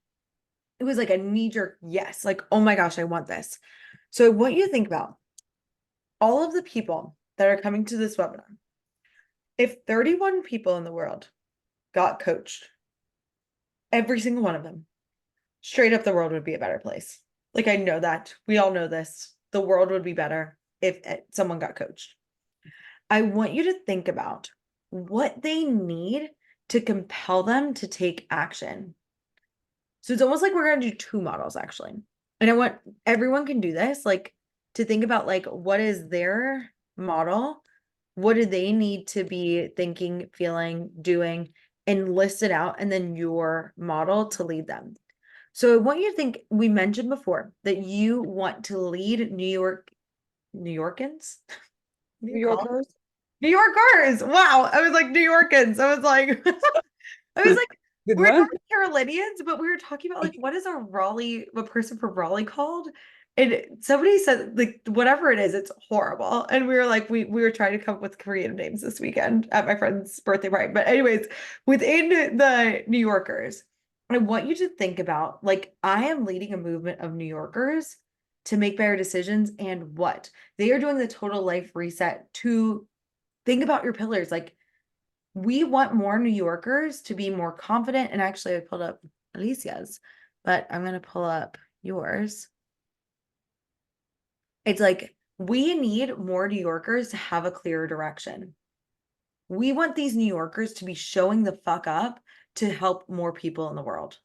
it was like a knee-jerk yes, like, oh my gosh, I want this. So I want you to think about all of the people that are coming to this webinar. If 31 people in the world got coached, every single one of them, straight up the world would be a better place. Like I know that. We all know this. The world would be better if someone got coached. I want you to think about what they need to compel them to take action. So it's almost like we're going to do 2 models actually. And I want everyone can do this, like to think about like what is their model? What do they need to be thinking, feeling, doing, and list it out, and then your model to lead them. So I want you to think, we mentioned before that you want to lead New Yorkers? New Yorkers. New Yorkers. Wow. I was like New Yorkers. I was like, I was like, Good we're one. not Carolinians, but we were talking about like, what is a person from Raleigh called? And somebody said like whatever it is, it's horrible. And we were like, we were trying to come up with creative names this weekend at my friend's birthday party. But anyways, within the New Yorkers, I want you to think about like I am leading a movement of New Yorkers to make better decisions and what they are doing the total life reset to think about your pillars. Like we want more New Yorkers to be more confident. And actually, I pulled up Alicia's, but I'm going to pull up yours. It's like we need more New Yorkers to have a clearer direction. We want these New Yorkers to be showing the fuck up to help more people in the world.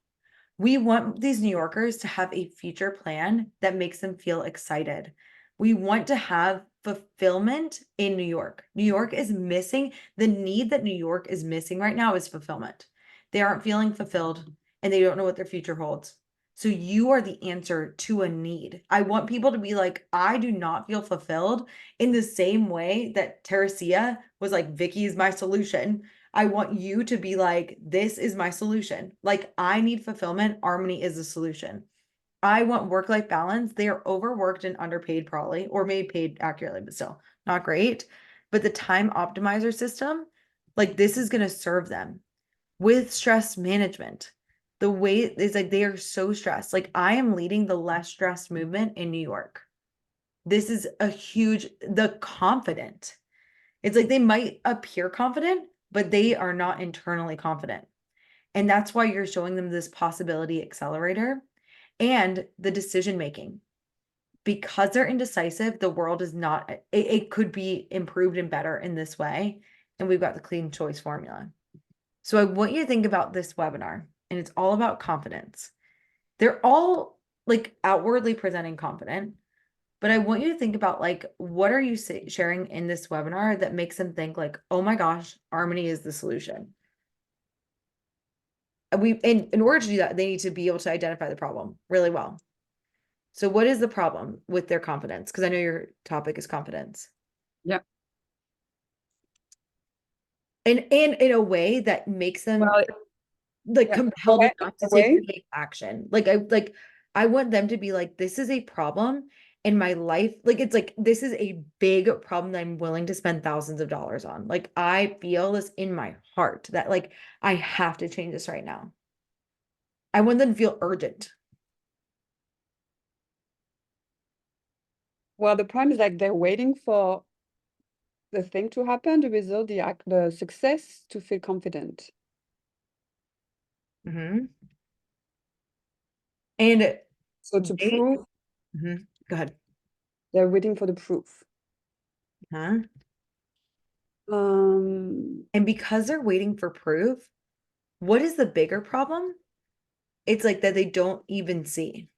We want these New Yorkers to have a future plan that makes them feel excited. We want to have fulfillment in New York. New York is missing the need that New York is missing right now is fulfillment. They aren't feeling fulfilled and they don't know what their future holds. So you are the answer to a need. I want people to be like, I do not feel fulfilled in the same way that Teresia was like, Vicky is my solution. I want you to be like, this is my solution. Like, I need fulfillment. Harmony is the solution. I want work-life balance. They are overworked and underpaid, probably, or maybe paid accurately, but still not great. But the time optimizer system, like, this is going to serve them with stress management. The way is like they are so stressed. Like, I am leading the less stressed movement in New York. This is a huge, the confident. It's like they might appear confident, but they are not internally confident. And that's why you're showing them this possibility accelerator and the decision making. Because they're indecisive, the world is not, it could be improved and better in this way. And we've got the clean choice formula. So I want you to think about this webinar, and it's all about confidence. They're all like outwardly presenting confident, but I want you to think about like, what are you sharing in this webinar that makes them think like, oh my gosh, Harmony is the solution. And in order to do that, they need to be able to identify the problem really well. So what is the problem with their confidence? Because I know your topic is confidence. Yeah. And in a way that makes them Well, like yeah, compelled okay, enough the to way. take action. I want them to be like, this is a problem in my life. Like it's like this is a big problem that I'm willing to spend thousands of dollars on. Like I feel this in my heart that like I have to change this right now. I want them to feel urgent. Well, the problem is like they're waiting for the thing to happen, the result, the success to feel confident. Mm-hmm. And So to they, prove, mm-hmm. Go ahead. they're waiting for the proof. Huh? Um, And because they're waiting for proof, what is the bigger problem? It's like that they don't even see.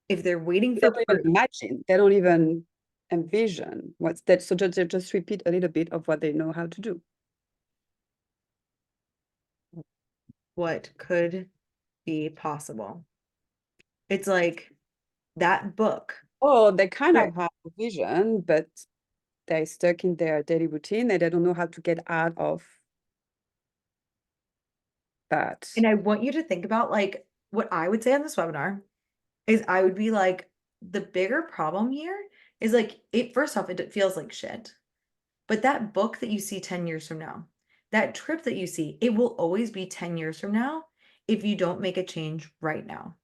If they're waiting they for don't proof, even imagine, they don't even envision what's that. So just repeat a little bit of what they know how to do. what could be possible? It's like that book. Oh, they kind Right. of have a vision, but they're stuck in their daily routine and they don't know how to get out of that. And I want you to think about like what I would say on this webinar is I would be like, the bigger problem here is like it first off, it feels like shit. But that book that you see 10 years from now, that trip that you see, it will always be 10 years from now if you don't make a change right now.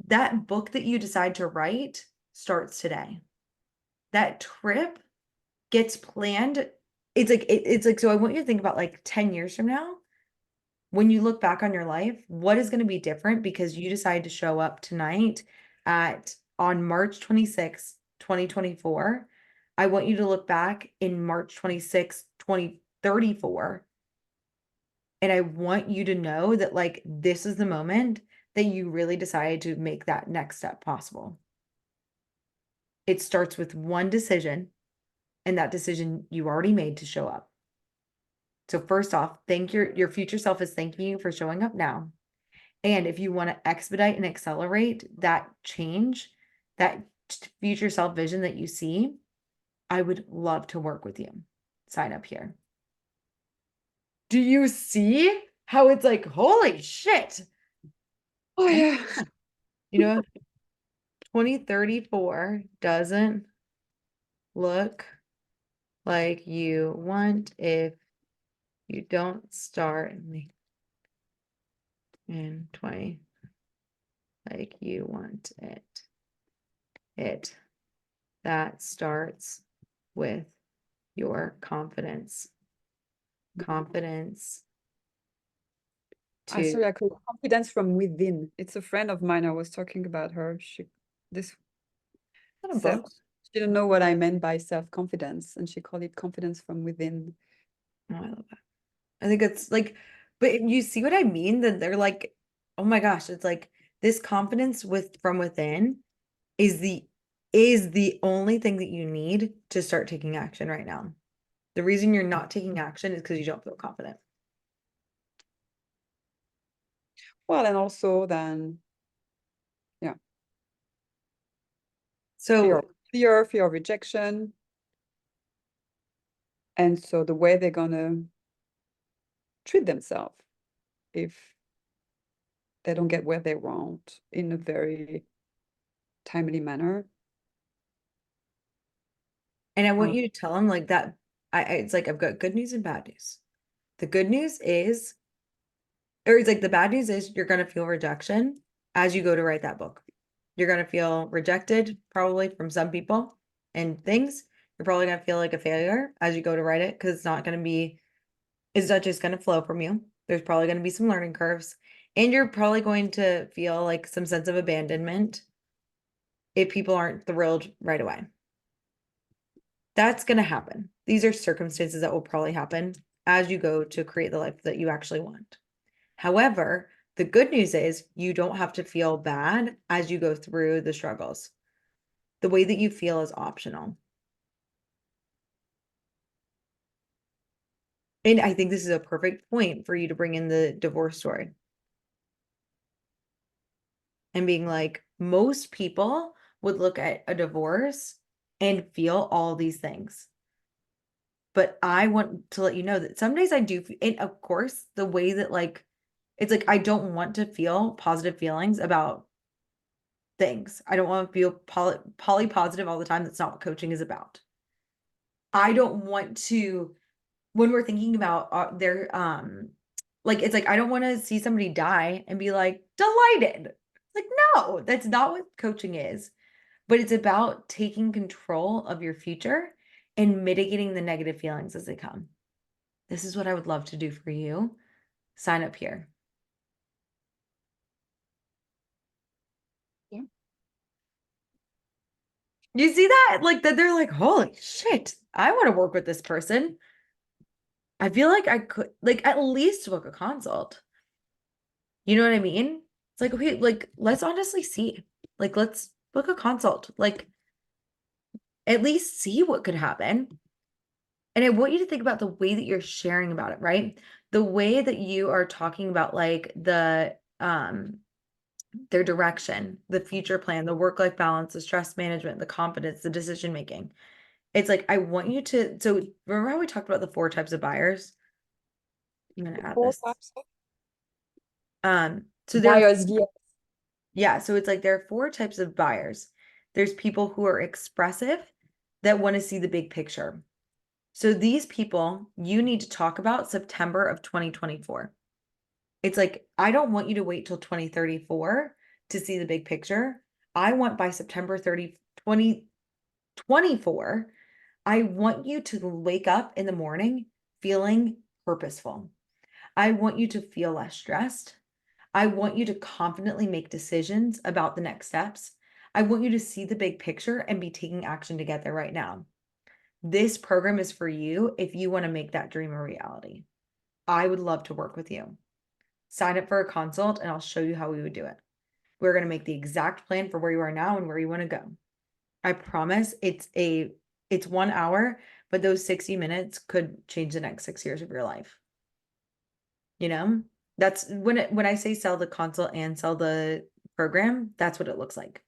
That book that you decide to write starts today. That trip gets planned. It's like so I want you to think about like 10 years from now, when you look back on your life, what is going to be different because you decide to show up tonight at on March 26th, 2024. I want you to look back in March 26th, 2034. And I want you to know that like this is the moment that you really decided to make that next step possible. It starts with one decision, and that decision you already made to show up. So first off, thank your future self is thanking you for showing up now. And if you want to expedite and accelerate that change, that future self vision that you see, I would love to work with you. Sign up here. Do you see how it's like, holy shit? Oh yeah. You know, 2034 doesn't look like you want if you don't start in 20 like you want it. That starts with your confidence. Confidence I to sorry, I call it confidence from within. It's a friend of mine. I was talking about her. This not a self, book. she didn't know what I meant by self-confidence, and she called it confidence from within. Oh, I love that. I think it's like, but if you see what I mean, then they're like, oh my gosh, it's like this confidence from within is the only thing that you need to start taking action right now. The reason you're not taking action is because you don't feel confident. Well, and also then, yeah, So fear of rejection. And so the way they're gonna treat themselves if they don't get where they want in a very timely manner. and I want Um, you to tell them like that. It's like I've got good news and bad news. The good news is, or it's like the bad news is you're gonna feel rejection as you go to write that book. You're gonna feel rejected probably from some people and things. You're probably gonna feel like a failure as you go to write it because it's not just gonna flow from you. There's probably gonna be some learning curves, and you're probably going to feel like some sense of abandonment if people aren't thrilled right away. That's going to happen. These are circumstances that will probably happen as you go to create the life that you actually want. However, the good news is you don't have to feel bad as you go through the struggles. The way that you feel is optional. And I think this is a perfect point for you to bring in the divorce story. And being like, most people would look at a divorce and feel all these things. But I want to let you know that some days I do, and of course, the way that like, it's like I don't want to feel positive feelings about things. I don't want to feel poly positive all the time. That's not what coaching is about. I don't want to, when we're thinking about their, like, it's like, I don't want to see somebody die and be like, delighted. Like, no, that's not what coaching is. But it's about taking control of your future and mitigating the negative feelings as they come. This is what I would love to do for you. Sign up here. Yeah. You see that? Like that they're like, holy shit, I want to work with this person. I feel like I could like at least book a consult. You know what I mean? It's like, okay, like let's honestly see. Like let's book a consult. Like at least see what could happen. And I want you to think about the way that you're sharing about it, right? The way that you are talking about like their direction, the future plan, the work-life balance, the stress management, the confidence, the decision making. It's like I want you to, so remember how we talked about the 4 types of buyers? I'm gonna add Four this. types of So buyers, yeah. yeah, so it's like there are 4 types of buyers. There's people who are expressive that want to see the big picture. So these people you need to talk about September of 2024. It's like, I don't want you to wait till 2034 to see the big picture. I want by September 30, 2024, I want you to wake up in the morning feeling purposeful. I want you to feel less stressed. I want you to confidently make decisions about the next steps. I want you to see the big picture and be taking action to get there right now. This program is for you if you want to make that dream a reality. I would love to work with you. Sign up for a consult and I'll show you how we would do it. We're going to make the exact plan for where you are now and where you want to go. I promise it's 1 hour, but those 60 minutes could change the next 6 years of your life. You know, that's when I say sell the consult and sell the program, that's what it looks like.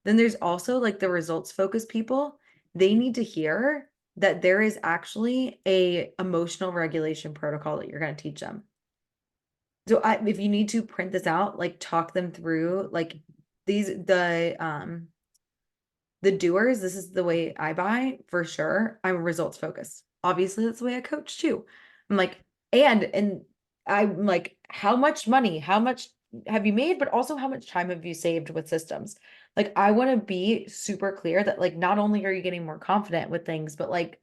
Then there's also like the results focused people. They need to hear that there is actually a emotional regulation protocol that you're going to teach them. So if you need to print this out, like talk them through like the doers, this is the way I buy for sure. I'm results focused. Obviously, that's the way I coach too. I'm like, and I'm like, how much money, how much have you made, but also how much time have you saved with systems? Like, I want to be super clear that like not only are you getting more confident with things, but like,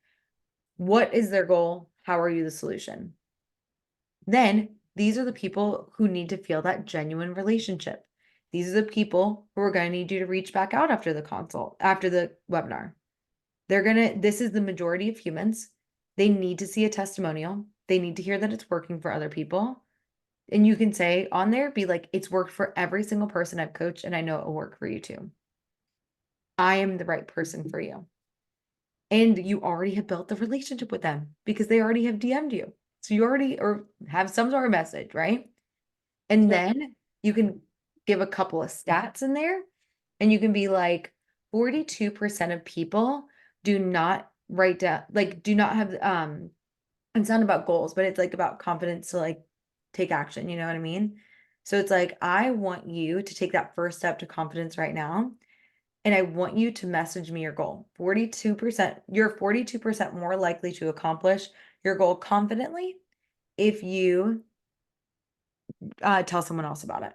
what is their goal? How are you the solution? Then these are the people who need to feel that genuine relationship. These are the people who are going to need you to reach back out after the consult, after the webinar. This is the majority of humans. They need to see a testimonial. They need to hear that it's working for other people. And you can say on there, be like, it's worked for every single person I've coached, and I know it will work for you too. I am the right person for you. And you already have built the relationship with them because they already have DM'd you. So you already or have some sort of message, right? And Yeah. then you can give a couple of stats in there and you can be like 42% of people do not write down, like do not have it's not about goals, but it's like about confidence to like take action, you know what I mean? So it's like I want you to take that first step to confidence right now. And I want you to message me your goal. 42%, you're 42% more likely to accomplish your goal confidently if you tell someone else about it.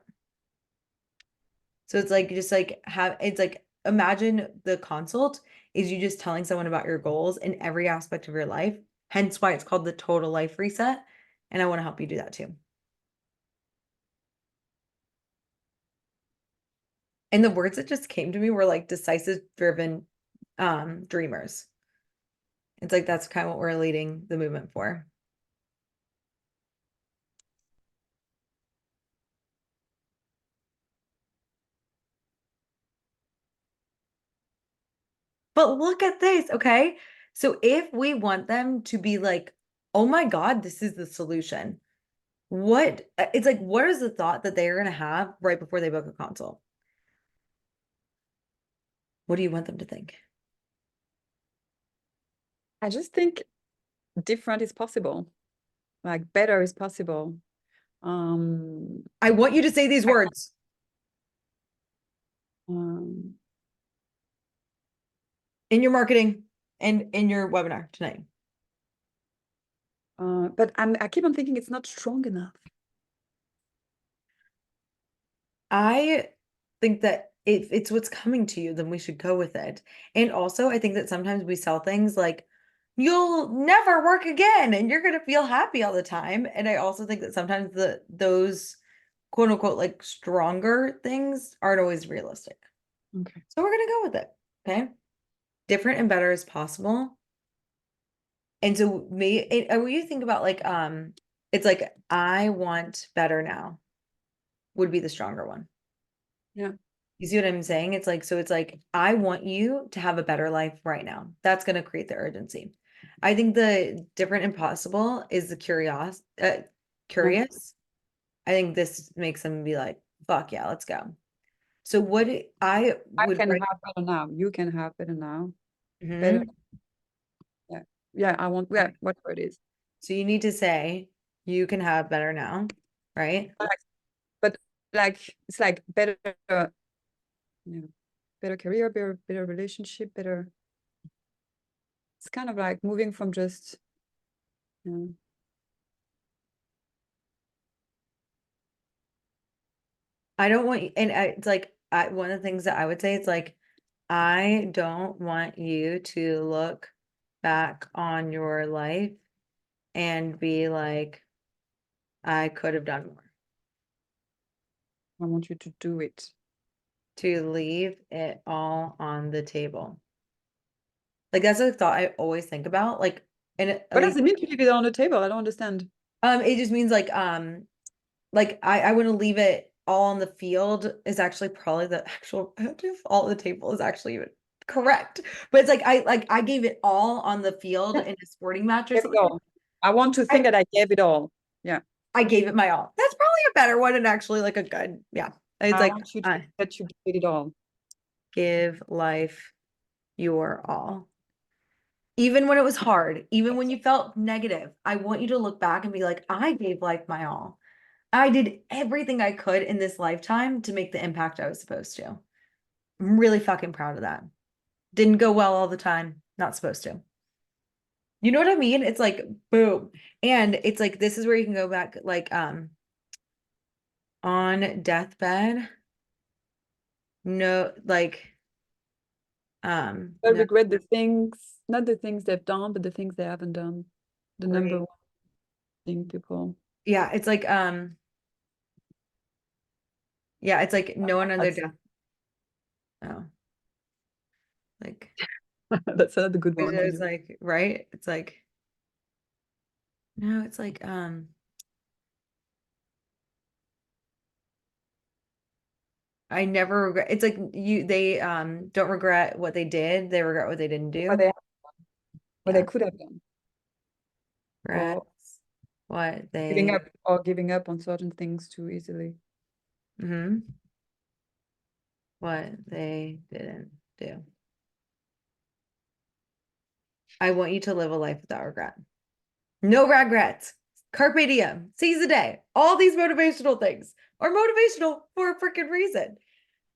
So it's like just like it's like imagine the consult is you just telling someone about your goals in every aspect of your life. Hence why it's called the total life reset. And I want to help you do that too. And the words that just came to me were like decisive, driven, dreamers. It's like that's kind of what we're leading the movement for. But look at this, okay? So if we want them to be like, oh my God, this is the solution. It's like, what is the thought that they're gonna have right before they book a consult? What do you want them to think? I just think different is possible, like better is possible. I want you to say these words. Um, In your marketing and in your webinar tonight. but I keep on thinking it's not strong enough. I think that if it's what's coming to you, then we should go with it. And also, I think that sometimes we sell things like, you'll never work again and you're going to feel happy all the time. And I also think that sometimes those quote unquote like stronger things aren't always realistic. Okay. So we're going to go with it. Okay. Different and better as possible. And so when you think about like, it's like, I want better now would be the stronger one. Yeah. You see what I'm saying? It's like, so it's like, I want you to have a better life right now. That's going to create the urgency. I think the different impossible is the curious. I think this makes them be like, fuck yeah, let's go. So what I I would can write, have better now. You can have better now. Mhm. Better. Yeah. Yeah. I want. Yeah. Whatever it is. So you need to say, you can have better now, right? But like it's like better. Better career, better relationship, better. It's kind of like moving from just. I don't want, it's like, one of the things that I would say, it's like, I don't want you to look back on your life and be like, I could have done more. I want you to do it. To leave it all on the table. Like that's a thought I always think about. Like, and at What does least, it mean to leave it on the table? I don't understand. it just means like I want to leave it all on the field is actually probably the actual all on the table is actually even correct. But it's like I gave it all on the field in a sporting match or Gave it something. all. I want to think that I gave it all. Yeah. I gave it my all. That's probably a better one and actually like a good, yeah. It's I like want you to think that you gave it all. give life your all. Even when it was hard, even when you felt negative, I want you to look back and be like, I gave life my all. I did everything I could in this lifetime to make the impact I was supposed to. I'm really fucking proud of that. Didn't go well all the time, not supposed to. You know what I mean? It's like boom. And it's like this is where you can go back like on deathbed. No, like I no, regret the things, not the things they've done, but the things they haven't done. The number right. one thing people. Yeah, it's like yeah, it's like no one on their That's death. Oh, like that's another good one. it's like right? It's like no, it's like I never regret. It's like they don't regret what they did. They regret what they didn't What do. they what they Yeah. could have done, Regret or what giving they up or giving up on certain things too easily. what they didn't do. I want you to live a life without regret. No regrets. Carpe diem. Seize the day. All these motivational things are motivational for a freaking reason.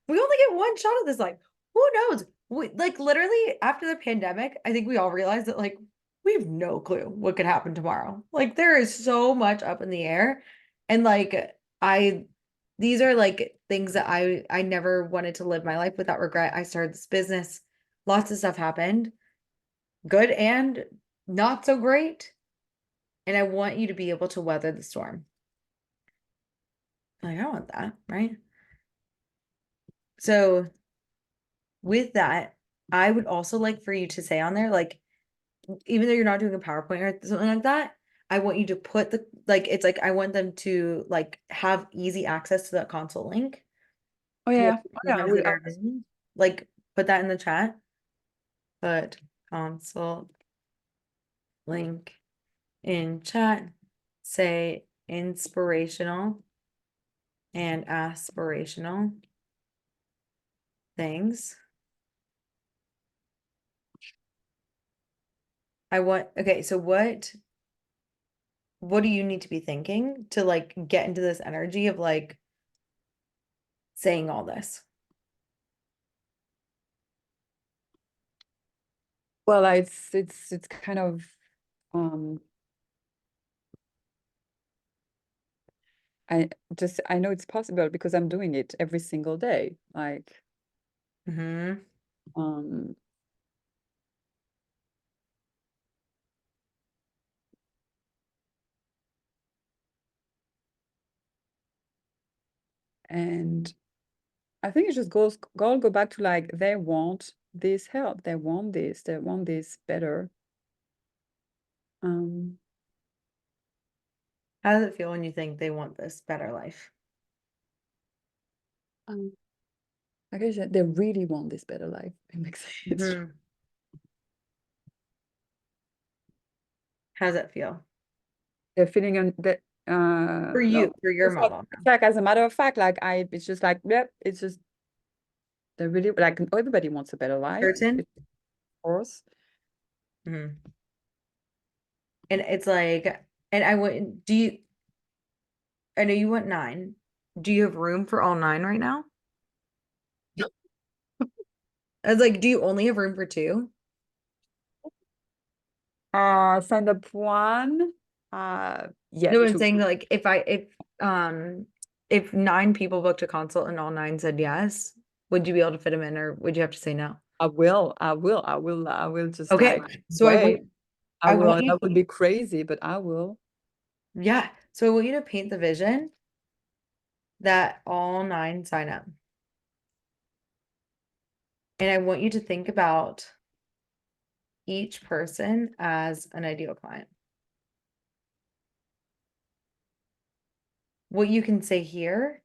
We only get one shot at this life. Who knows? Like literally after the pandemic, I think we all realized that like we have no clue what could happen tomorrow. Like there is so much up in the air. And like these are like things that I never wanted to live my life without regret. I started this business. Lots of stuff happened, good and not so great. And I want you to be able to weather the storm. Like I want that, right? So with that, I would also like for you to say on there, like, even though you're not doing a PowerPoint or something like that, I want you to put the like it's like I want them to like have easy access to that console link Oh to yeah, oh, yeah. I enhance will, their vision. Like put that in the chat. Put console link in chat. Say inspirational and aspirational things. I want okay, so what do you need to be thinking to like get into this energy of like saying all this? well, it's kind of um I know it's possible because I'm doing it every single day. Like Mm-hmm. um and I think it just go back to like they want this help, they want this better. Um How does it feel when you think they want this better life? um, like I said, they really want this better life. It makes sense. Mhm. How does that feel They're feeling on that for no, you, for your it's like, model now? it's like as a matter of fact, like it's just like yep, it's just they really like everybody wants a better life, Certain? of course. Mhm. And it's like, and I wouldn't, do you, I know you want 9. Do you have room for all 9 right now? I was like, do you only have room for 2? Signed up one. Yeah, No, I'm 2. saying that, like if 9 people booked a consult and all 9 said yes, would you be able to fit them in or would you have to say no? I will just Okay, like so wait. I I will, want and you, that would be crazy, but I will. yeah. So I want you to paint the vision that all 9 sign up. And I want you to think about each person as an ideal client. What you can say here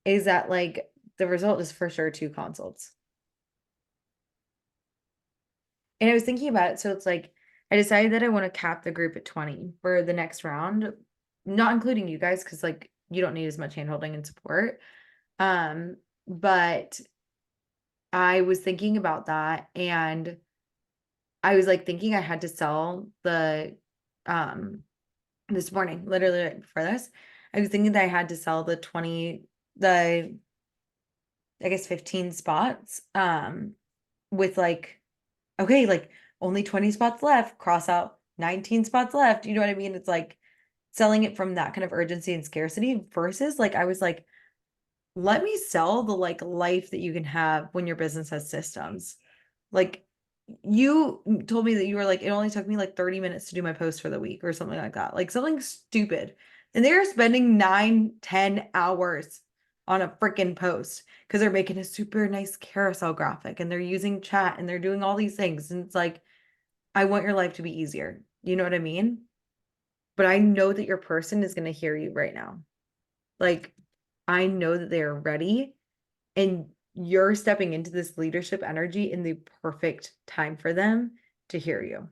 is that like the result is for sure 2 consults. And I was thinking about it, so it's like I decided that I want to cap the group at 20 for the next round, not including you guys because like you don't need as much handholding and support. But I was thinking about that, and I was like thinking I had to sell the this morning, literally right before this. I was thinking that I had to sell the I guess 15 spots with like, okay, like only 20 spots left, cross out 19 spots left. You know what I mean? It's like selling it from that kind of urgency and scarcity versus like I was like, let me sell the like life that you can have when your business has systems. Like you told me that you were like, it only took me like 30 minutes to do my post for the week or something like that. Like something stupid. And they're spending 9, 10 hours on a freaking post because they're making a super nice carousel graphic and they're using chat and they're doing all these things. And it's like, I want your life to be easier. You know what I mean? But I know that your person is going to hear you right now. Like, I know that they are ready and you're stepping into this leadership energy in the perfect time for them to hear you.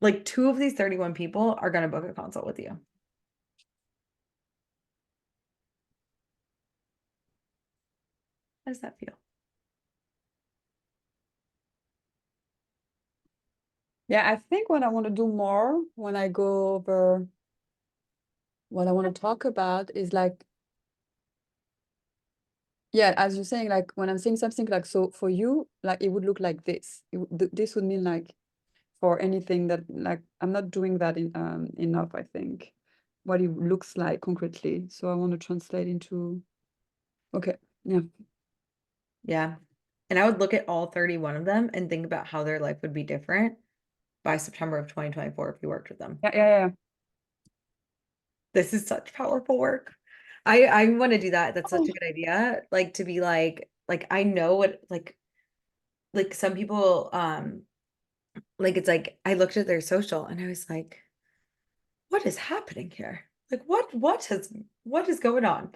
Like 2 of these 31 people are going to book a consult with you. How does that feel? Yeah, I think what I want to do more when I go over what I want to talk about is like, yeah, as you're saying, like when I'm saying something like, so for you, like it would look like this. This would mean like for anything that like I'm not doing that enough, I think, what it looks like concretely. So I want to translate into, okay, yeah. Yeah. And I would look at all 31 of them and think about how their life would be different by September of 2024 if you worked with them. Yeah. This is such powerful work. I want to do that. That's such Oh. a good idea. Like to be like I know what like some people like it's like I looked at their social and I was like, what is happening here? Like what is going on?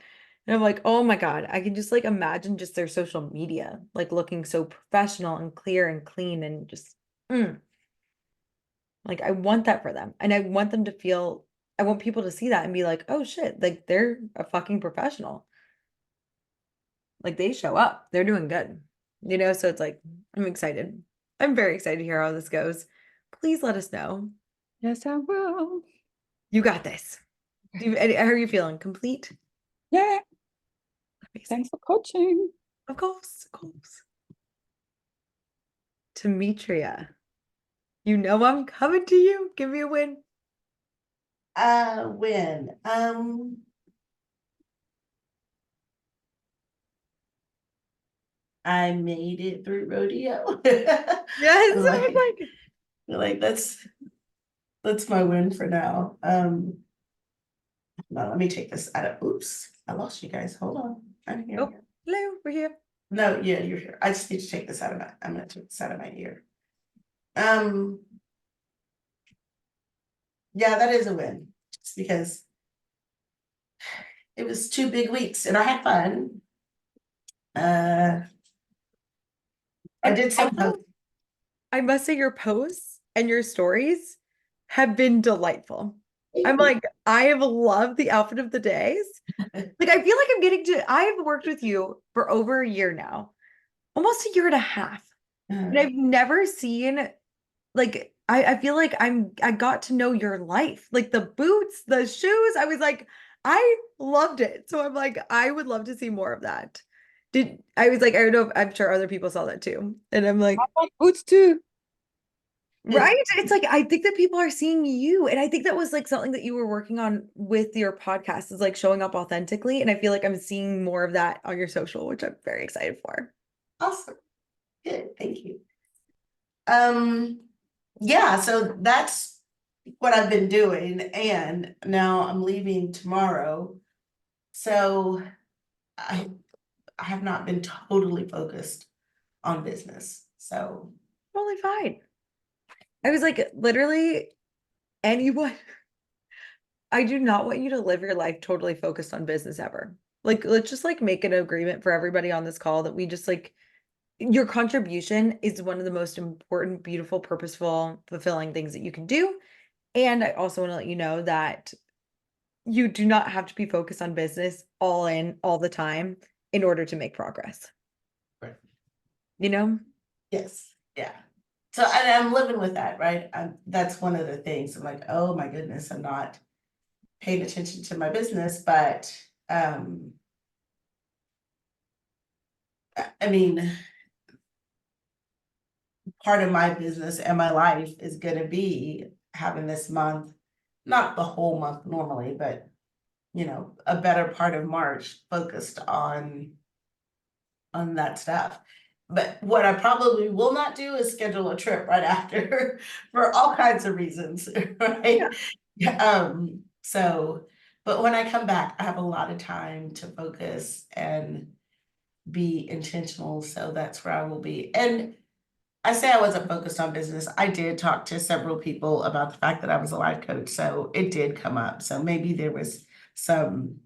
And I'm like, oh my God, I can just like imagine just their social media like looking so professional and clear and clean and just like I want that for them. And I want them to feel I want people to see that and be like, oh shit, like they're a fucking professional. Like they show up, they're doing good. You know, so it's like I'm excited. I'm very excited to hear how this goes. Please let us know. Yes, I will. You got this. How are you feeling? Complete? Yeah, Amazing. thanks for coaching. Of course, of course. Demetria, you know I'm coming to you. Give me a win. When? I made it through rodeo. Yes, I'm I was like that's my win for now. Now let me take this out of, oops, I lost you guys. Hold on. I'm here. oh, hello, we're here. No, yeah, you're here. I just need to take this out of I'm gonna take this out of my ear. Yeah, that is a win, just because it was 2 big weeks and I had fun. I And did some also, I must say your posts and your stories have been delightful. I'm like, I have loved the outfit of the days. Like, I feel like I have worked with you for over a year now, almost a year and a half. And I've never seen, like, I feel like I got to know your life, like the boots, the shoes. I was like, I loved it. So I'm like, I would love to see more of that. I was like, I don't know if I'm sure other people saw that too. And I'm like, I want boots too. right? It's like I think that people are seeing you. And I think that was like something that you were working on with your podcast is like showing up authentically. And I feel like I'm seeing more of that on your social, which I'm very excited for. Awesome. Good, thank you. Yeah, so that's what I've been doing, and now I'm leaving tomorrow. So I have not been totally focused on business. So Totally fine. I was like, literally, anyone, I do not want you to live your life totally focused on business ever. Like, let's just like make an agreement for everybody on this call that we just like your contribution is one of the most important, beautiful, purposeful, fulfilling things that you can do. And I also want to let you know that you do not have to be focused on business all in all the time in order to make progress. Right. you know? Yes, yeah. So and I'm living with that, right? That's one of the things. I'm like, oh my goodness, I'm not paying attention to my business, but I mean, part of my business and my life is gonna be having this month, not the whole month normally, but you know, a better part of March focused on that stuff. But what I probably will not do is schedule a trip right after for all kinds of reasons, right? So, but when I come back, I have a lot of time to focus and be intentional. So that's where I will be. And I say I wasn't focused on business. I did talk to several people about the fact that I was a life coach. So it did come up. So maybe there was some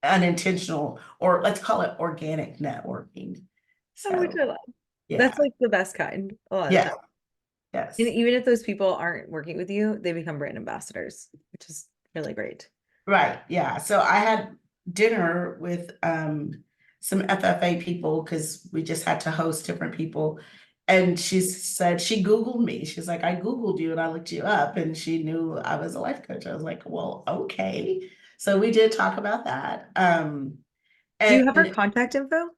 unintentional, or let's call it organic networking. Oh, which So I love. yeah, That's like the best kind a lot of yeah, time. yes, And even if those people aren't working with you, they become brand ambassadors, which is really great. right, yeah. So I had dinner with some FFA people because we just had to host different people. And she said she Googled me. She's like, I Googled you and I looked you up, and she knew I was a life coach. I was like, well, okay. So we did talk about that. Do you have her And contact info?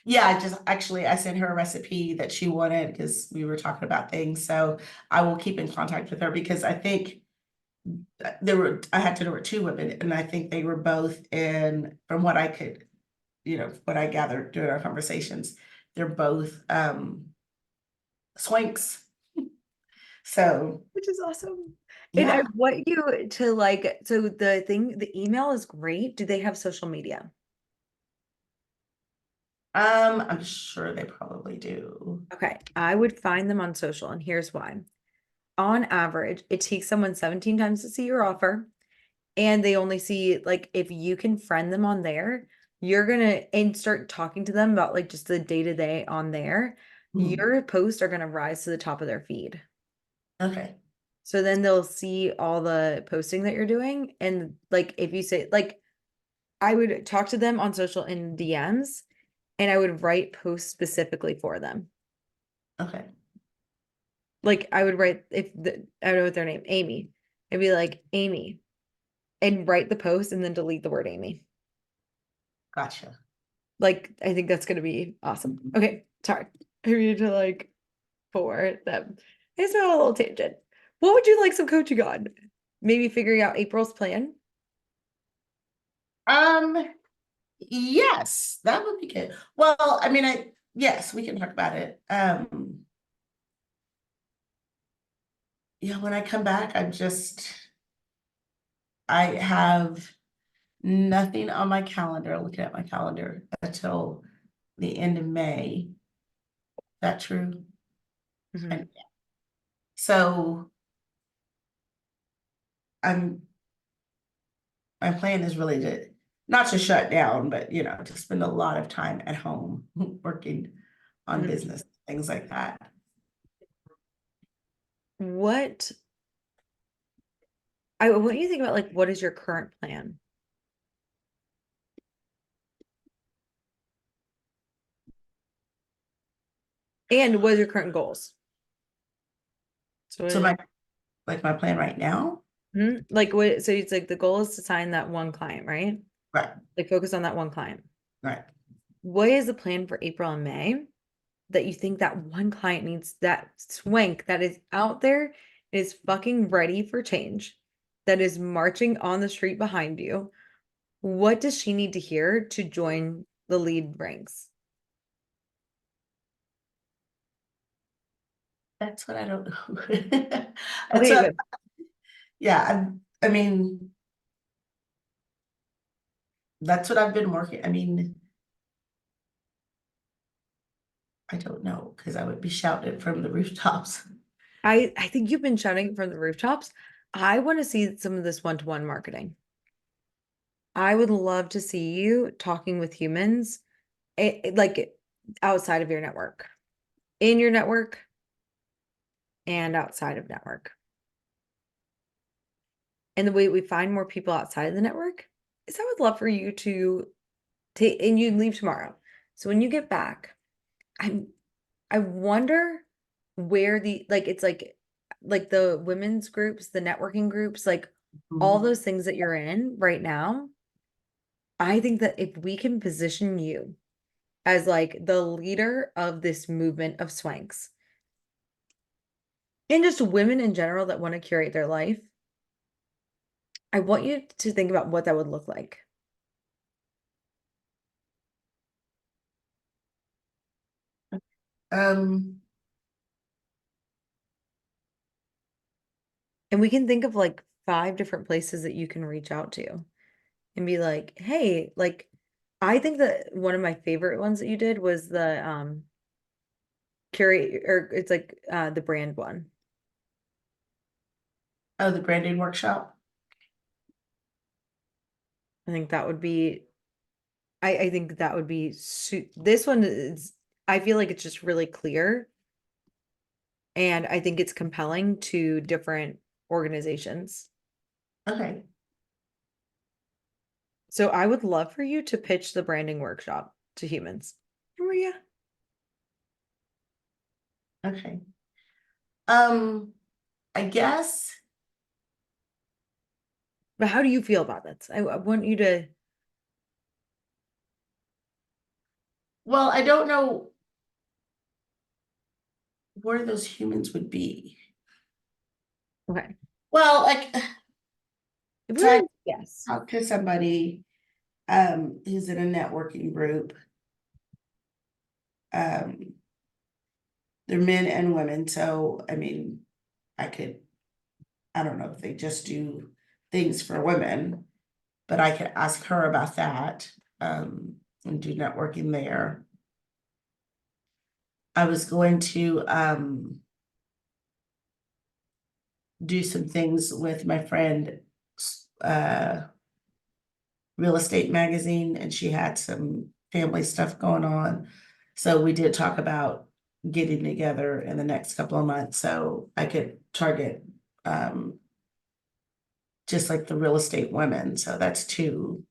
yeah, I just actually I sent her a recipe that she wanted because we were talking about things. So I will keep in contact with her because I think I had to do with two women, and I think they were both in, from what I could, you know, what I gathered during our conversations, they're both swinks. So Which is awesome. And I yeah. want you to like, so the email is great. Do they have social media? I'm sure they probably do. Okay, I would find them on social, and here's why. On average, it takes someone 17 times to see your offer, and they only see like if you can friend them on there, you're gonna and start talking to them about like just the day-to-day on there, Mhm. your posts are gonna rise to the top of their feed. Okay. So then they'll see all the posting that you're doing. And like if you say like I would talk to them on social in DMs and I would write posts specifically for them. Okay. Like I would write I don't know what their name, Amy. I'd be like, Amy, and write the post and then delete the word Amy. Gotcha. Like I think that's gonna be awesome. Okay, sorry. I need to like for them. It's a little tangent. What would you like some coaching on? Maybe figuring out April's plan? Um, yes, that would be good. Well, I mean, yes, we can talk about it. Yeah, when I come back, I have nothing on my calendar, looking at my calendar until the end of May. Is that true? Mhm. And so I'm my plan is really to not to shut down, but you know, to spend a lot of time at home working on Mhm. business, things like that. What I want you to think about like what is your current plan? And what are your current goals? So So my plan right now, like what so it's like the goal is to sign that one client, right? right, Like focus on that one client. right. What is the plan for April and May that you think that one client needs that swank that is out there is fucking ready for change, that is marching on the street behind you? What does she need to hear to join the lead ranks? That's what I don't know. That's Okay, what, good. yeah, I mean, that's what I've been working. I mean, I don't know, because I would be shouting from the rooftops. I think you've been shouting from the rooftops. I want to see some of this one-to-one marketing. I would love to see you talking with humans, like outside of your network, in your network, and outside of network. And the way we find more people outside of the network is I would love for you to and you leave tomorrow. So when you get back, I wonder where it's like the women's groups, the networking groups, like all those things that you're in right now. I think that if we can position you as like the leader of this movement of Swanks and just women in general that want to curate their life, I want you to think about what that would look like. Um, And we can think of like 5 different places that you can reach out to and be like, hey, like I think that one of my favorite ones that you did was the curate, or it's like the brand one. oh, the branding workshop. I think that would be I think that would be this one is, I feel like it's just really clear, and I think it's compelling to different organizations. Okay. So I would love for you to pitch the branding workshop to humans. Maria. Okay. I guess, But how do you feel about this? I want you to. well, I don't know where those humans would be. Okay. Well, like If So I- yes. talk to somebody who's in a networking group. Um, they're men and women, so I mean, I could, I don't know if they just do things for women, but I could ask her about that, and do networking there. I was going to do some things with my friend, uh, Real Estate Magazine, and she had some family stuff going on. So we did talk about getting together in the next couple of months, so I could target just like the real estate women, so that's 2.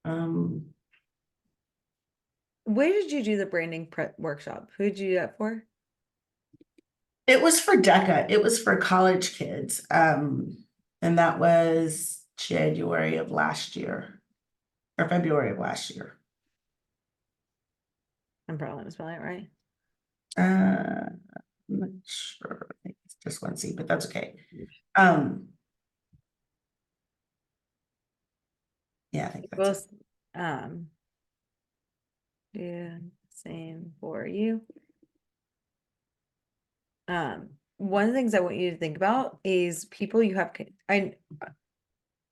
Um, Where did you do the branding workshop? Who did you do that for? it was for DECA, it was for college kids, and that was January of last year, or February of last year. I'm probably not spelling it right. I'm not sure, I think it's just 1C, but that's okay. Um, yeah, I think that's it. Both do same for you. One of the things I want you to think about is people you have I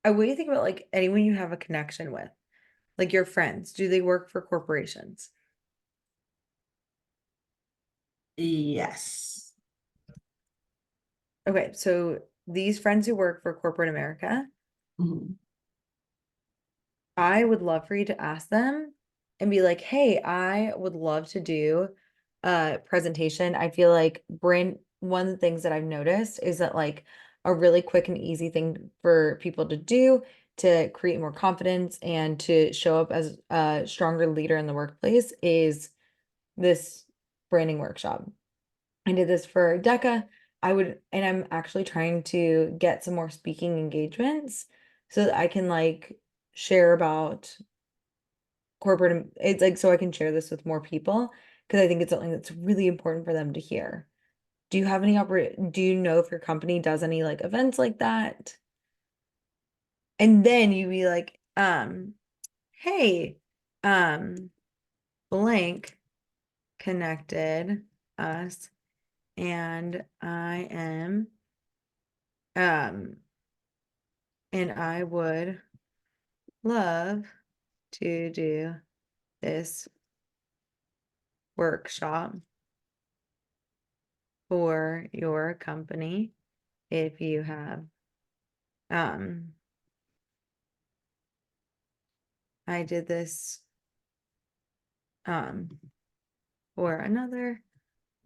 want you to think about like anyone you have a connection with, like your friends. Do they work for corporations? Yes. Okay, so these friends who work for corporate America, Mhm. I would love for you to ask them and be like, hey, I would love to do a presentation. I feel like one of the things that I've noticed is that like a really quick and easy thing for people to do to create more confidence and to show up as a stronger leader in the workplace is this branding workshop. I did this for DECA. And I'm actually trying to get some more speaking engagements so that I can like share about corporate. It's like so I can share this with more people because I think it's something that's really important for them to hear. Do you know if your company does any like events like that? And then you be like, hey, um, blank connected us and um and I would love to do this workshop for your company if you have um I did this um for another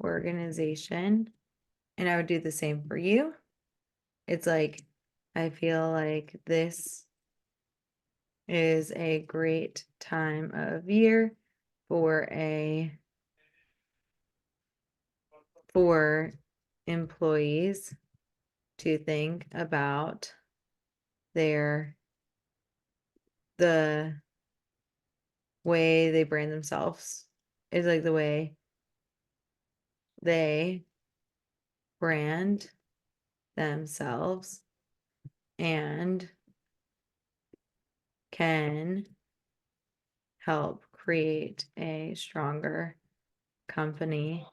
organization and I would do the same for you. It's like I feel like this is a great time of year for for employees to think about the way they brand themselves is like the way they brand themselves and can help create a stronger company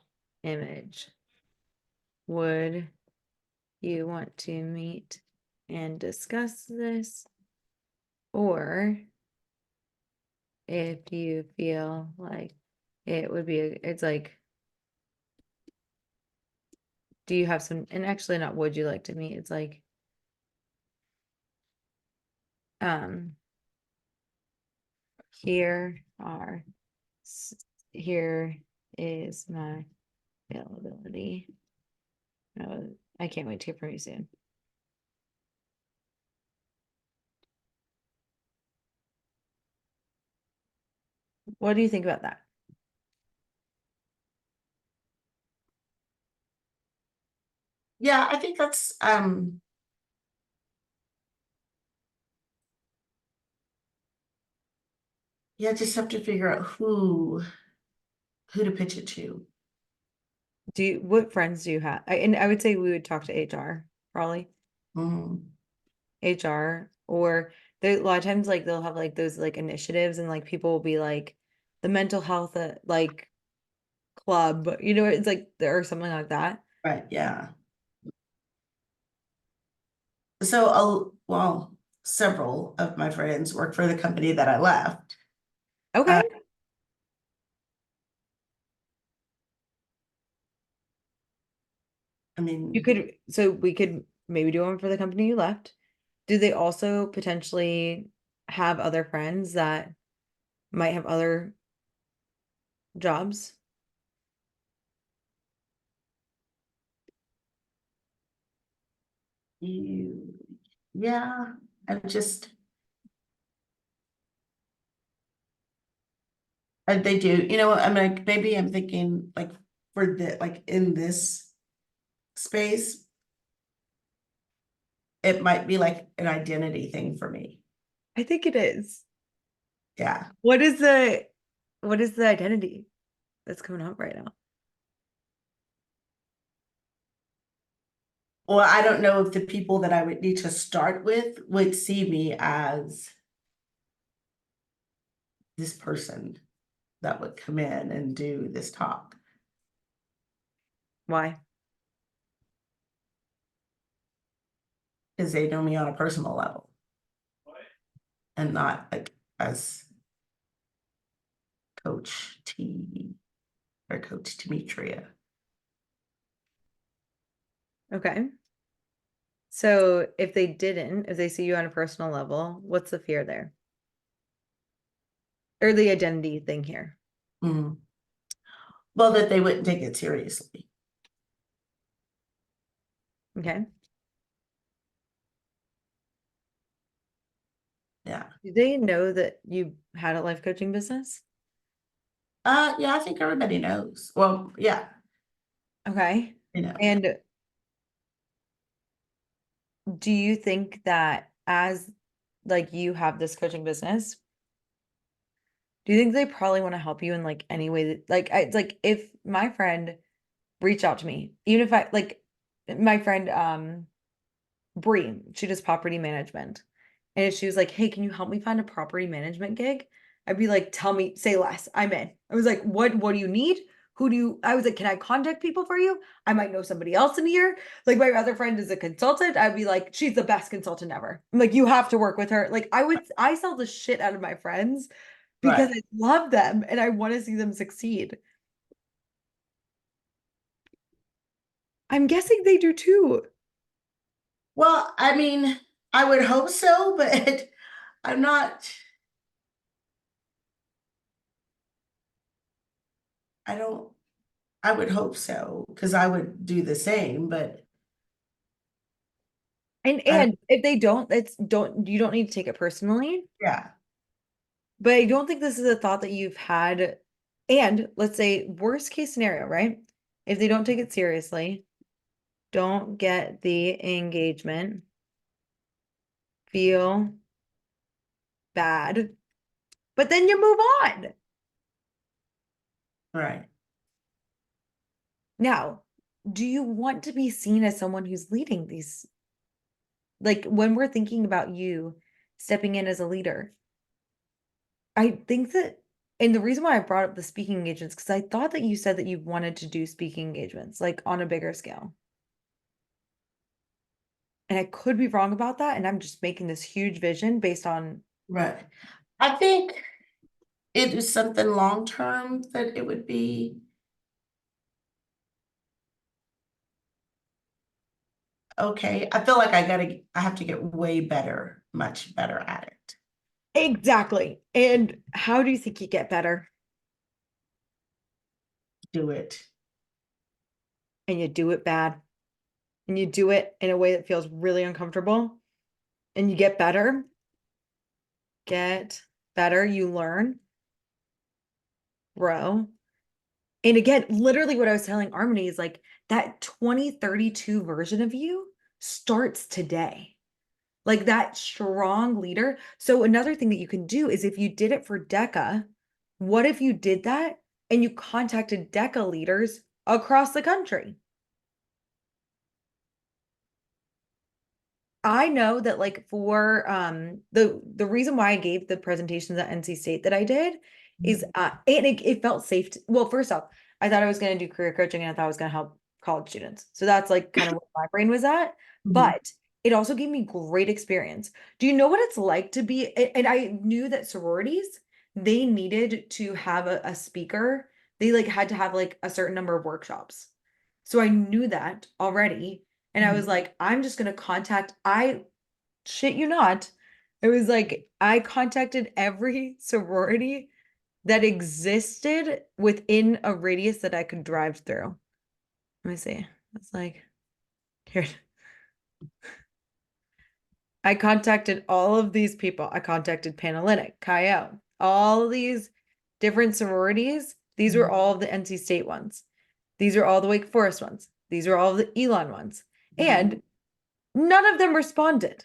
image. Would you want to meet and discuss this? Or if you feel like it would be, it's like, do you have some, and actually not would you like to meet, it's like, here are, here is my availability. I can't wait to hear from you soon. What do you think about that? Yeah, I think that's yeah, just have to figure out who to pitch it to. What friends do you have? And I would say we would talk to HR, probably. Mhm. HR, or there a lot of times like they'll have like those like initiatives and like people will be like the mental health like club, it's like there or something like that. Right, yeah. So, well, several of my friends work for the company that I left. Okay. I mean, So we could maybe do one for the company you left. Do they also potentially have other friends that might have other jobs? yeah, I'm just. They do, I'm like, maybe I'm thinking like for the, like in this space, it might be like an identity thing for me. I think it is. Yeah. What is the identity that's coming up right now? Well, I don't know if the people that I would need to start with would see me as this person that would come in and do this talk. Why? Because they know me on a personal level. And not like as Coach T or Coach Demetria. Okay. So if they see you on a personal level, what's the fear there? Or the identity thing here? Mhm. Well, that they wouldn't take it seriously. Okay. Yeah. Do they know that you had a life coaching business? Yeah, I think everybody knows. Well, yeah, Okay. you know. And do you think that as like you have this coaching business, do you think they probably want to help you in like any way that it's like if my friend reached out to me, even if I like my friend Bree, she does property management. And if she was like, "Hey, can you help me find a property management gig?" I'd be like, "Tell me, say less. I'm in." I was like, what do you need? I was like, "Can I contact people for you? I might know somebody else in here." Like my other friend is a consultant. I'd be like, "She's the best consultant ever." I'm like, "You have to work with her." Like I sell the shit out of my friends because Right. I love them and I want to see them succeed. I'm guessing they do too. Well, I mean, I would hope so, but I'm not. I don't. I would hope so because I would do the same, but And if they don't, you don't need to take it personally. Yeah, But I don't think this is a thought that you've had. And let's say worst case scenario, right? If they don't take it seriously, don't get the engagement, feel bad, but then you move on. right. Now, do you want to be seen as someone who's leading these? Like when we're thinking about you stepping in as a leader, I think that, and the reason why I brought up the speaking engagements, because I thought that you said that you wanted to do speaking engagements, like on a bigger scale. And I could be wrong about that. And I'm just making this huge vision based on, Right. I think it is something long-term that it would be. Okay, I feel like I have to get way better, much better at it. exactly. And how do you think you get better? Do it. And you do it bad. And you do it in a way that feels really uncomfortable. And you get better. Get better. You learn, grow. And again, literally what I was telling Harmony is like that 2032 version of you starts today. Like that strong leader. So another thing that you can do is if you did it for DECA, what if you did that and you contacted DECA leaders across the country? I know that like for the reason why I gave the presentations at NC State that I did is and it felt safe well, first off, I thought I was going to do career coaching and I thought I was going to help college students. So that's like kind of where my brain was at. Mhm. But it also gave me great experience. Do you know what it's like to be and I knew that sororities, they needed to have a speaker. They like had to have like a certain number of workshops. So I knew that already. And I was like, I'm just gonna contact, I shit you not. It was like I contacted every sorority that existed within a radius that I could drive through. Let me see. It's like here. I contacted all of these people. I contacted Panhellenic, Chi-O, all these different sororities. These were all of the NC State ones. These are all the Wake Forest ones. These are all the Elon ones. And none of them responded.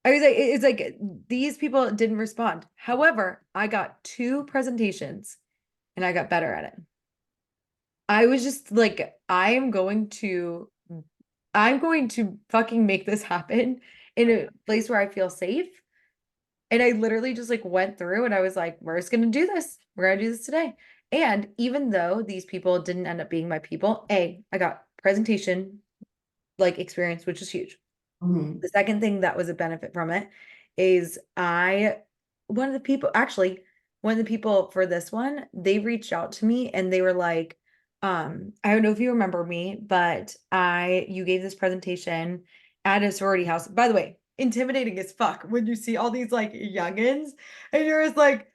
I was like, it's like these people didn't respond. However, I got 2 presentations and I got better at it. I was just like, I'm going to fucking make this happen in a place where I feel safe. And I literally just like went through and I was like, we're just gonna do this. We're gonna do this today. And even though these people didn't end up being my people, I got presentation like experience, which is huge. Mhm. The second thing that was a benefit from it is one of the people for this one, they reached out to me and they were like, I don't know if you remember me, but you gave this presentation at a sorority house. By the way, intimidating as fuck when you see all these like youngins and you're just like,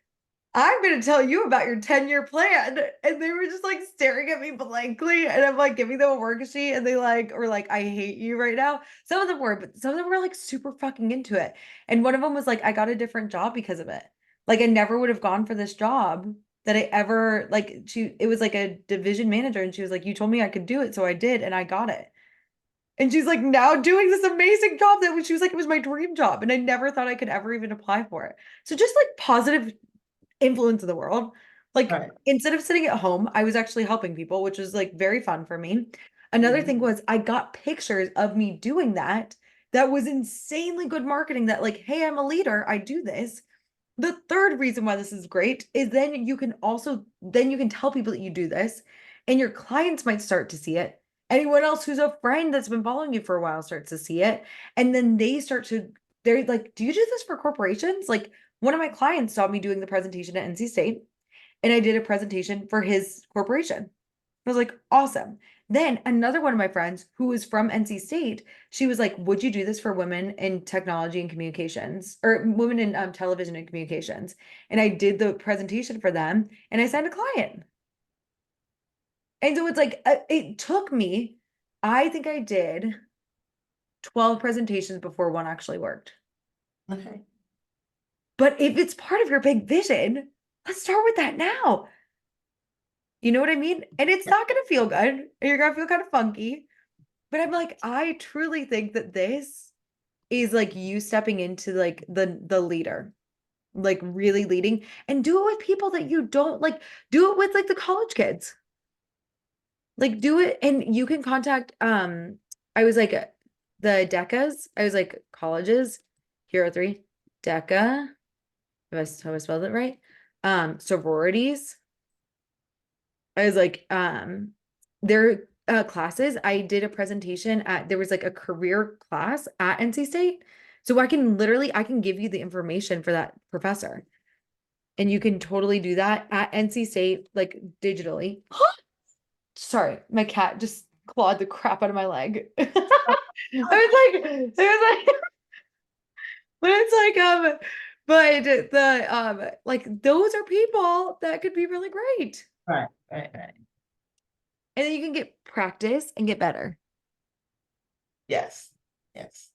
I'm going to tell you about your 10-year plan. And they were just like staring at me blankly. And I'm like giving them a worksheet and they like, or like, I hate you right now. Some of them were, but some of them were like super fucking into it. And one of them was like, I got a different job because of it. Like I never would have gone for this job that I ever like it was like a division manager. And she was like, you told me I could do it. So I did. And I got it. And she's like now doing this amazing job she was like, it was my dream job. And I never thought I could ever even apply for it. So just like positive influence in the world. Like Right. instead of sitting at home, I was actually helping people, which was like very fun for me. Another thing was I got pictures of me doing that. That was insanely good marketing that like, hey, I'm a leader. I do this. The third reason why this is great is then you can tell people that you do this and your clients might start to see it. Anyone else who's a friend that's been following you for a while starts to see it. And then they're like, do you do this for corporations? Like one of my clients saw me doing the presentation at NC State and I did a presentation for his corporation. I was like, awesome. Then another one of my friends who was from NC State, she was like, would you do this for women in technology and communications or women in television and communications? And I did the presentation for them and I signed a client. And so it's like, it took me, I think I did 12 presentations before one actually worked. Okay. But if it's part of your big vision, let's start with that now. You know what I mean? And it's not going to feel good. And you're going to feel kind of funky. But I'm like, I truly think that this is like you stepping into like the leader, like really leading, and do it with people that you don't like, do it with like the college kids. Like do it, and you can contact I was like the DECAs, I was like colleges, here are 3, DECA, have I spelled it right? Sororities. I was like, their classes, I did a presentation at, there was like a career class at NC State. So I can give you the information for that professor. And you can totally do that at NC State, like digitally. Sorry, my cat just clawed the crap out of my leg. It was like, but it's like, but like those are people that could be really great. Right. And then you can get practice and get better. Yes. Yes.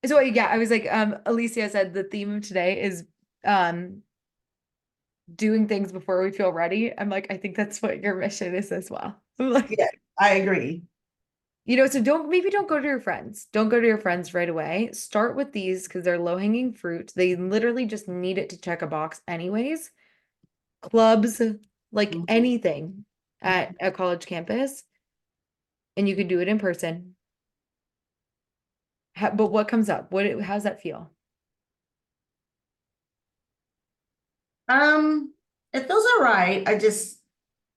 So yeah, I was like, Alicia said the theme of today is doing things before we feel ready. I'm like, I think that's what your mission is as well. I'm like, Yeah, I agree. you know, so don't go to your friends. Don't go to your friends right away. Start with these because they're low-hanging fruit. They literally just need it to check a box anyways. Clubs, like Mhm. anything at a college campus. And you can do it in person. But what comes up? How's that feel? It feels all right. I just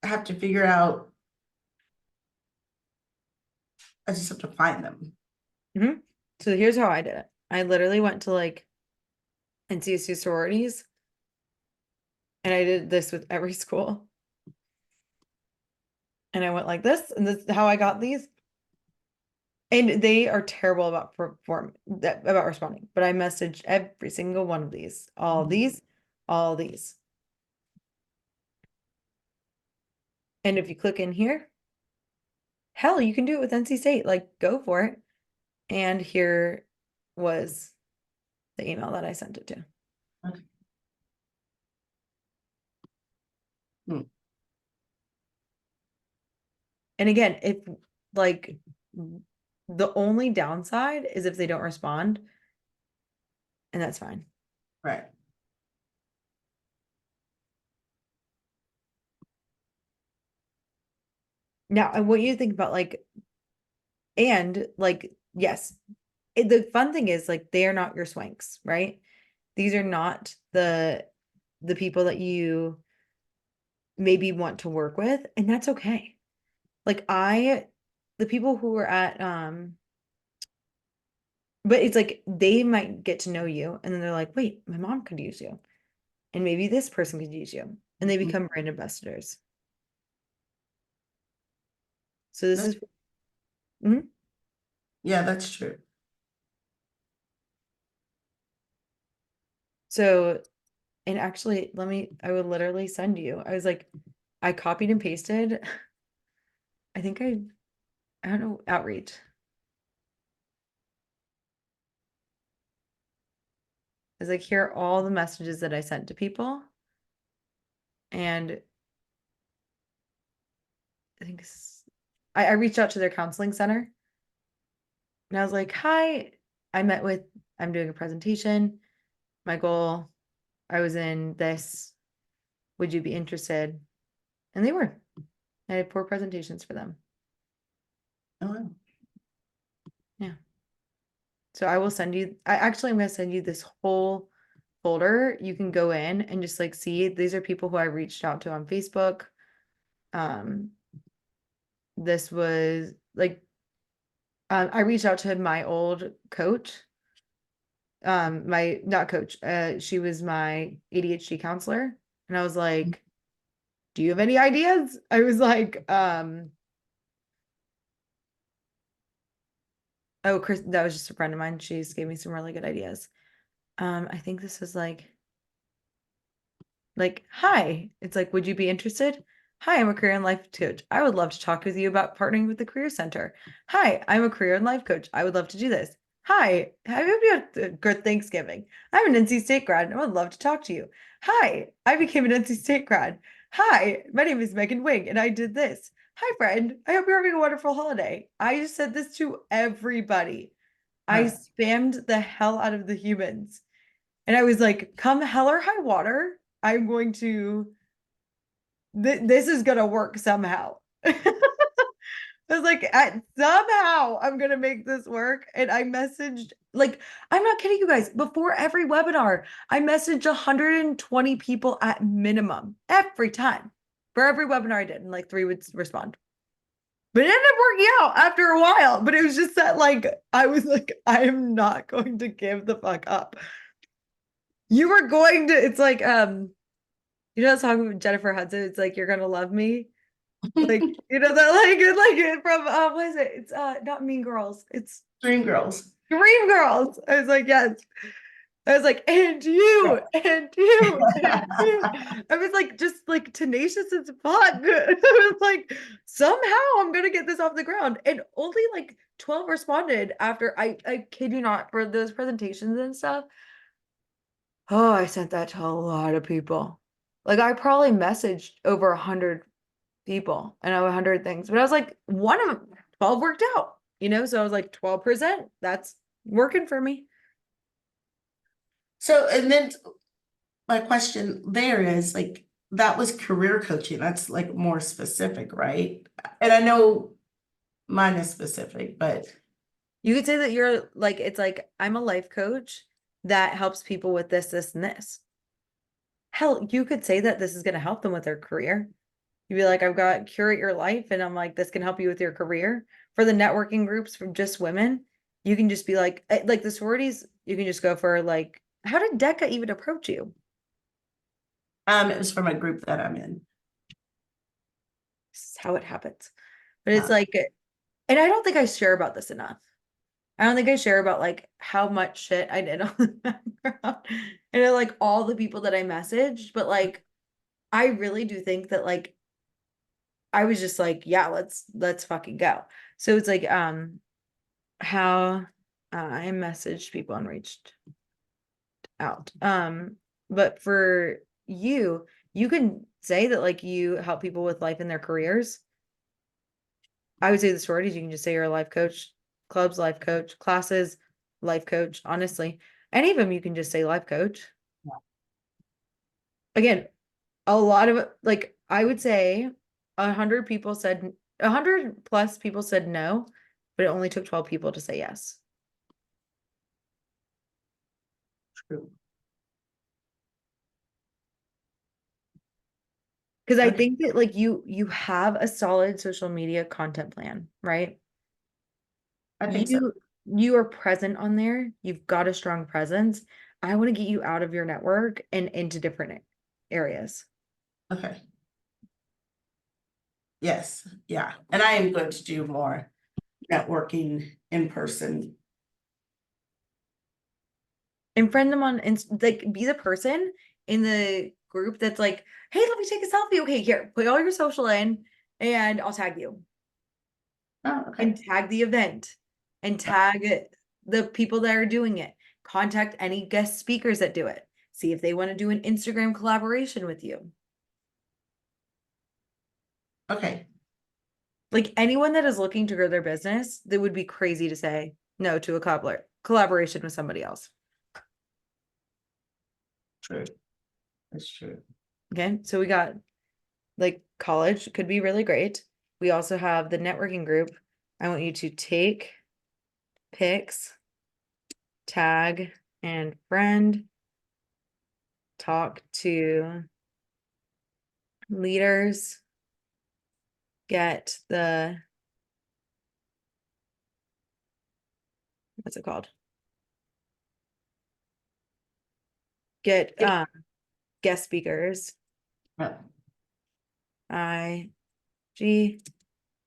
have to figure out. I just have to find them. So here's how I did it. I literally went to like NCSU sororities, and I did this with every school. And I went like this, and this is how I got these. And they are terrible about about responding. But I messaged every single one of these, all Mhm. these, all these. And if you click in here, hell, you can do it with NC State. Like, go for it. And here was the email that I sent it to. Okay. Hmm. And again, if like the only downside is if they don't respond, and that's fine. Right. Now, I want you to think about like, and like, yes, the fun thing is like they are not your swanks, right? These are not the people that you maybe want to work with, and that's okay. Like the people who are at but it's like they might get to know you and then they're like, wait, my mom could use you. And maybe this person could use you. And they Mhm. become brand ambassadors. So this is Mhm. Yeah, that's true. So, and actually, I would literally send you. I was like, I copied and pasted. I think I don't know, outreach. I was like, here are all the messages that I sent to people. And I think I reached out to their counseling center. And I was like, hi, I'm doing a presentation. My goal, I was in this. Would you be interested? And they were. I had 4 presentations for them. Oh, wow. Yeah. So I will send you, I'm going to send you this whole folder. You can go in and just like see, these are people who I reached out to on Facebook. This was like, I reached out to my old coach. My not coach, she was my ADHD counselor. And I was like, do you have any ideas? I was like, oh, Chris, that was just a friend of mine. She's gave me some really good ideas. I think this was like, hi. It's like, would you be interested? Hi, I'm a career and life coach. I would love to talk with you about partnering with the Career Center. Hi, I'm a career and life coach. I would love to do this. Hi, I hope you had a good Thanksgiving. I'm an NC State grad and I would love to talk to you. Hi, I became an NC State grad. Hi, my name is Megan Wing and I did this. Hi, friend. I hope you're having a wonderful holiday. I just said this to everybody. I Right. spammed the hell out of the humans. And I was like, come hell or high water, I'm going to, this is going to work somehow. I was like, somehow I'm going to make this work. And I messaged, like, I'm not kidding you guys. Before every webinar, I messaged 120 people at minimum every time for every webinar I did. And like 3 would respond. But it ended up working out after a while. But it was just that, like, I was like, I am not going to give the fuck up. You were going to, it's like, you know, that song with Jennifer Hudson, it's like, you're gonna love me. Like, you know, that like it from, what is it? It's not Mean Girls, it's Dream girls. Dream Girls. I was like, yes. I was like, and you, and you, and you. I was like, just like tenacious as fuck. I was like, somehow I'm gonna get this off the ground. And only like 12 responded after I kid you not, for those presentations and stuff. Oh, I sent that to a lot of people. Like I probably messaged over 100 people and 100 things, but I was like, one of 12 worked out, you know? So I was like, 12%, that's working for me. So, and then my question there is like, that was career coaching. That's like more specific, right? And I know mine is specific, but You could say that you're like, it's like, I'm a life coach that helps people with this, this, and this. Hell, you could say that this is going to help them with their career. You'd be like, I've got Curate Your Life, and I'm like, this can help you with your career. For the networking groups from just women, you can just be like the sororities, you can just go for like, how did DECA even approach you? it was from a group that I'm in. This is how it happens. But it's Yeah. like, and I don't think I share about this enough. I don't think I share about like how much shit I did on the background and like all the people that I messaged, but like I really do think that like I was just like, yeah, let's fucking go. So it's like how I messaged people and reached out. But for you, you can say that like you help people with life in their careers. I would say the sororities, you can just say you're a life coach, clubs, life coach, classes, life coach, honestly. Any of them you can just say life coach. Yeah. Again, a lot of like I would say 100 people said 100 plus people said no, but it only took 12 people to say yes. True. Because I Okay. think that like you have a solid social media content plan, right? I think so. You are present on there. You've got a strong presence. I want to get you out of your network and into different areas. Okay. Yes, yeah. And I am going to do more networking in person. And friend them on like be the person in the group that's like, hey, let me take a selfie. Okay, here, put all your social in and I'll tag you. Oh, okay. And tag the event and tag the people that are doing it. Contact any guest speakers that do it. See if they want to do an Instagram collaboration with you. Okay. Like anyone that is looking to grow their business, that would be crazy to say no to a collaboration with somebody else. True. That's true. Okay, so we got like college could be really great. We also have the networking group. I want you to take pics, tag, and friend, talk to leaders, get the, what's it called? Get guest speakers, Yeah. IG,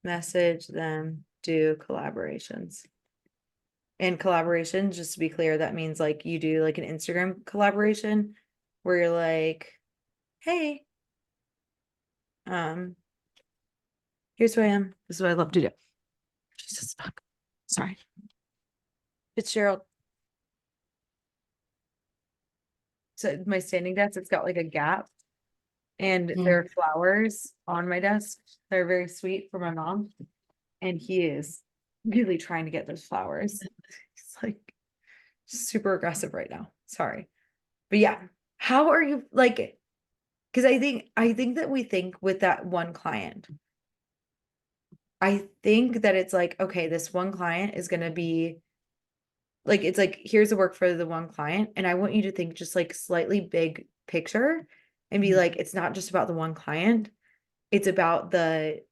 message them, do collaborations. And collaborations, just to be clear, that means like you do like an Instagram collaboration where you're like, hey, Here's who I am. This is what I love to do. Jesus fuck. Sorry. Fitzgerald. So my standing desk, it's got like a gap. And there are flowers on my desk. They're very sweet for my mom. And he is really trying to get those flowers. He's like super aggressive right now. Sorry. But yeah, how are you like, because I think that we think with that one client, I think that it's like, okay, this one client is gonna be like, it's like, here's the work for the one client. And I want you to think just like slightly big picture and be like, it's not just about the one client. It's about the,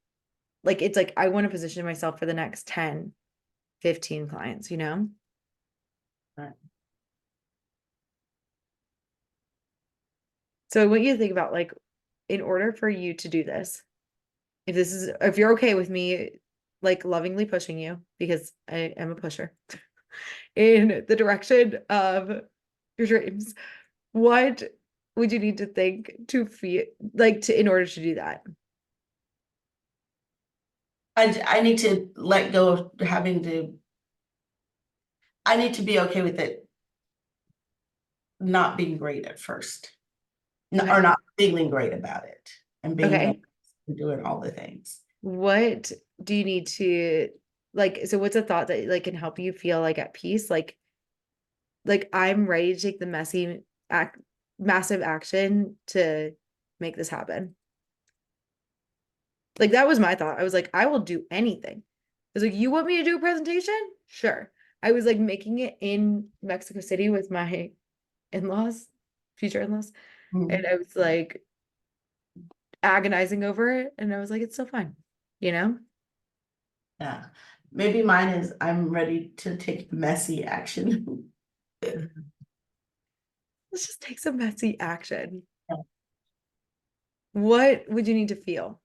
like, it's like, I want to position myself for the next 10, 15 clients, you know? Right. So I want you to think about like, in order for you to do this, if you're okay with me, like lovingly pushing you, because I am a pusher in the direction of your dreams, what would you need to think to feel like in order to do that? I need to let go of having to. I need to be okay with it not being great at first. Okay. Or not feeling great about it and being Okay. nervous and doing all the things. What do you need to like, so what's a thought that like can help you feel like at peace? Like I'm ready to take the massive action to make this happen. Like that was my thought. I was like, I will do anything. I was like, you want me to do a presentation? Sure. I was like making it in Mexico City with my in-laws, future in-laws. Mhm. And I was like agonizing over it. And I was like, it's so fine, you know? Yeah. Maybe mine is I'm ready to take messy action. Let's just take some messy action. Yeah. What would you need to feel?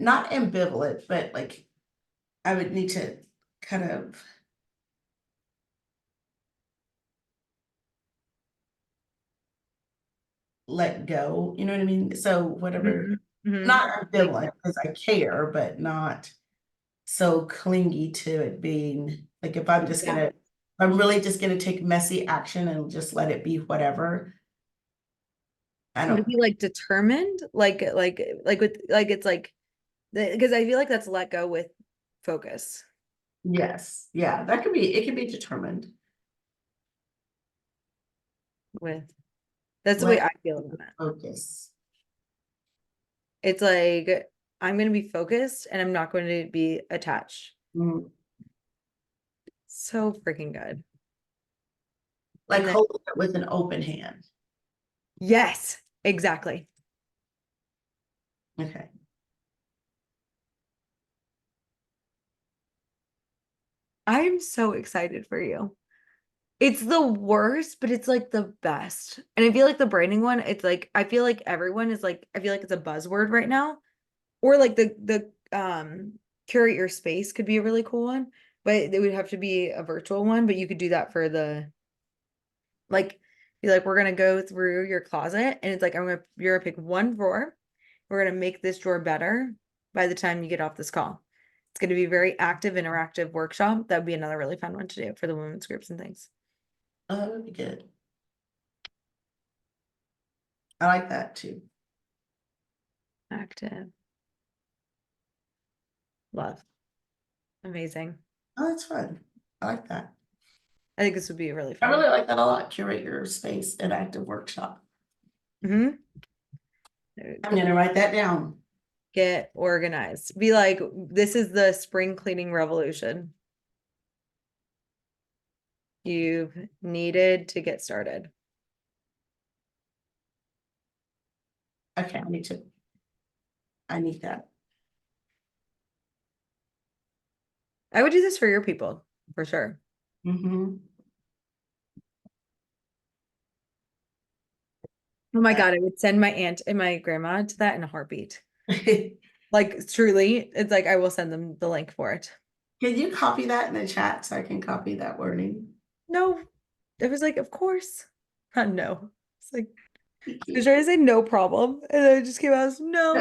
Not ambivalent, but like I would need to kind of let go, you know what I mean? So whatever, Mhm. not Like, ambivalent because I care, but not so clingy to it being like if I'm just yeah. I'm really just gonna take messy action and just let it be whatever. I don't, Maybe like determined, with like it's like because I feel like that's let go with focus. yes, yeah, that could be, it could be determined. With that's the way Let I feel about it. focus. It's like I'm gonna be focused and I'm not going to be attached. Mm, So freaking good. like And then hold it with an open hand. yes, exactly. Okay. I'm so excited for you. It's the worst, but it's like the best. And I feel like the branding one, it's like I feel like everyone is like I feel like it's a buzzword right now. Or like the curate your space could be a really cool one, but it would have to be a virtual one, but you could do that for the like be like we're gonna go through your closet and it's like you're gonna pick one drawer. We're gonna make this drawer better by the time you get off this call. It's gonna be a very active, interactive workshop. That'd be another really fun one to do for the women's groups and things. Oh, that would be good. I like that too. Active. Love. Amazing. Oh, that's fun. I like that. I think this would be really I fun. really like that a lot. Curate your space and active workshop. Hmm. I'm gonna write that down. Get organized. Be like, this is the spring cleaning revolution. You've needed to get started. Okay, I need that. I would do this for your people, for sure. Mm-hmm. Oh my God, I would send my aunt and my grandma to that in a heartbeat. Like truly, it's like I will send them the link for it. Can you copy that in the chat so I can copy that wording? no. It was like, of course. No. It's like, I was trying to say no problem. And then it just came out as no.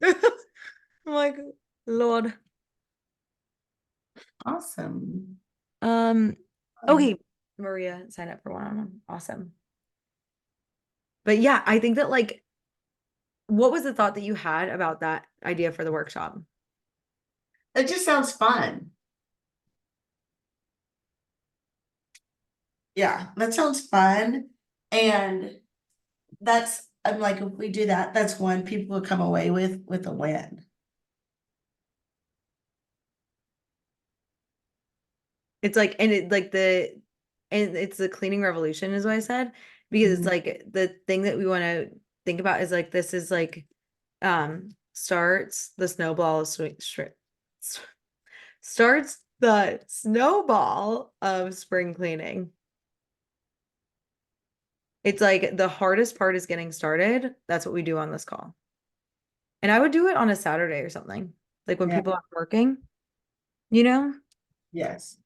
I'm like, Lord. Awesome. Okay, Maria, sign up for one-on-one. Awesome. But yeah, I think that like, what was the thought that you had about that idea for the workshop? It just sounds fun. Yeah, that sounds fun. And I'm like, if we do that, that's one people will come away with a win. It's like, and it's the cleaning revolution is what I said, because it's Mhm. like the thing that we want to think about is like, this is like, starts the snowball starts the snowball of spring cleaning. It's like the hardest part is getting started. That's what we do on this call. And I would do it on a Saturday or something, like when Yeah. people are working, you know, Yes.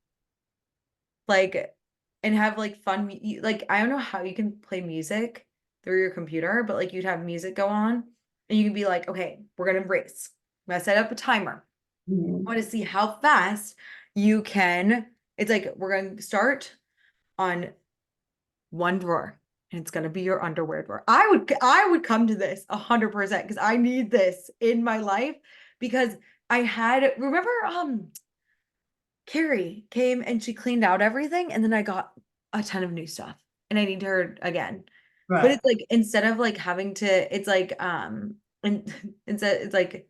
like, and have like fun, like, I don't know how you can play music through your computer, but like you'd have music go on and you can be like, okay, we're going to race. I'm going to set up a timer. Mhm. I want to see how fast you can. It's like, we're going to start on one drawer. And it's gonna be your underwear drawer. I would come to this 100% because I need this in my life because I had remember Carrie came and she cleaned out everything and then I got a ton of new stuff and I need her again. But Right. it's like instead of like having to, it's like and instead it's like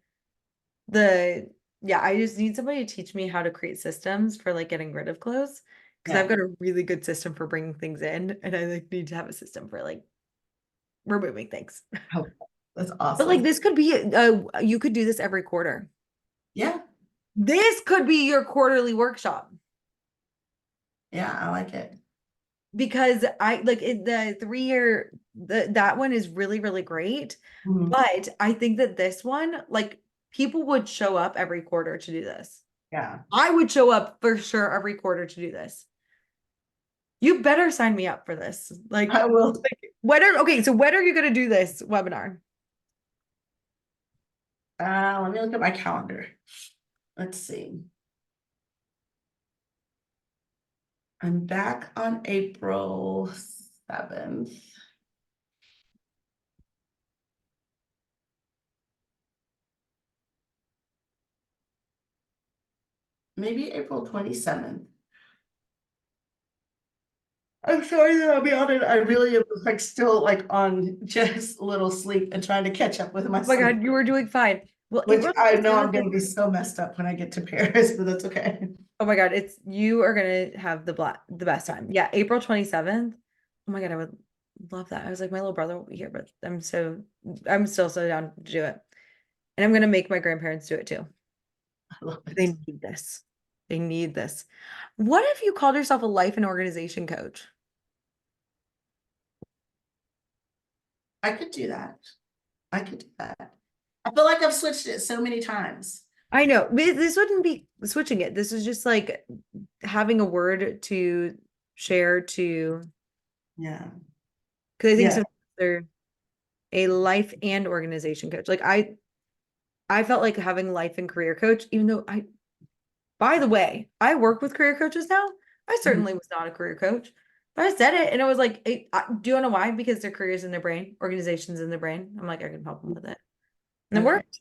the yeah, I just need somebody to teach me how to create systems for like getting rid of clothes because I've Yeah. got a really good system for bringing things in and I like need to have a system for like removing things. Oh, that's But like awesome. this could be you could do this every quarter. Yeah. This could be your quarterly workshop Yeah, I like it. because I like the 3-year that one is really really great. Mhm. But I think that this one like people would show up every quarter to do this. Yeah. I would show up for sure every quarter to do this. You better sign me up for this. Like, I will. okay, so when are you going to do this webinar? Let me look at my calendar. Let's see. I'm back on April 7th. Maybe April 27th. I'm sorry that I'll be on it. I really am like still like on just a little sleep and trying to catch up with my Oh my sleep. God, you were doing fine. Well, Which April I know I'm 27th gonna be is- so messed up when I get to Paris, but that's okay. oh my God, you are gonna have the best time. Yeah, April 27th. Oh my God, I would love that. I was like, my little brother will be here, but I'm still so down to do it. And I'm gonna make my grandparents do it too. I love They it. need this. They need this. What if you called yourself a life and organization coach? I could do that. I could do that. I feel like I've switched it so many times. I know this wouldn't be switching it. This is just like having a word to share to, Yeah. because I think Yeah. some they're a life and organization coach. Like I felt like having life and career coach, even though by the way, I work with career coaches now. I certainly was not a career coach, but I said it and it was like, do you know why? Because their careers in their brain, organizations in their brain. I'm like, I can help them with it. And it Okay. worked.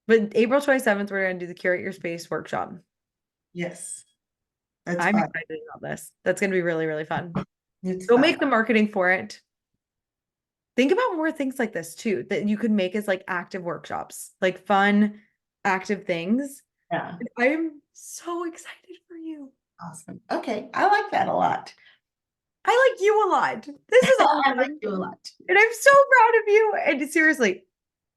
But April 27th, we're going to do the Curate Your Space workshop. Yes. That's I'm fine. excited about this. That's going to be really, really fun. It's Go fine. make the marketing for it. Think about more things like this too, that you could make as like active workshops, like fun, active things. Yeah. I am so excited for you. Awesome. Okay. I like that a lot. I like you a lot. This is I awesome. like you a lot. And I'm so proud of you. And seriously,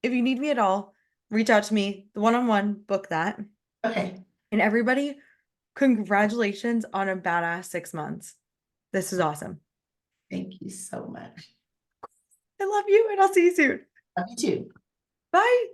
if you need me at all, reach out to me. The one-on-one, book that. Okay. And everybody, congratulations on a badass 6 months. This is awesome. Thank you so much. I love you and I'll see you soon. Love you too. Bye.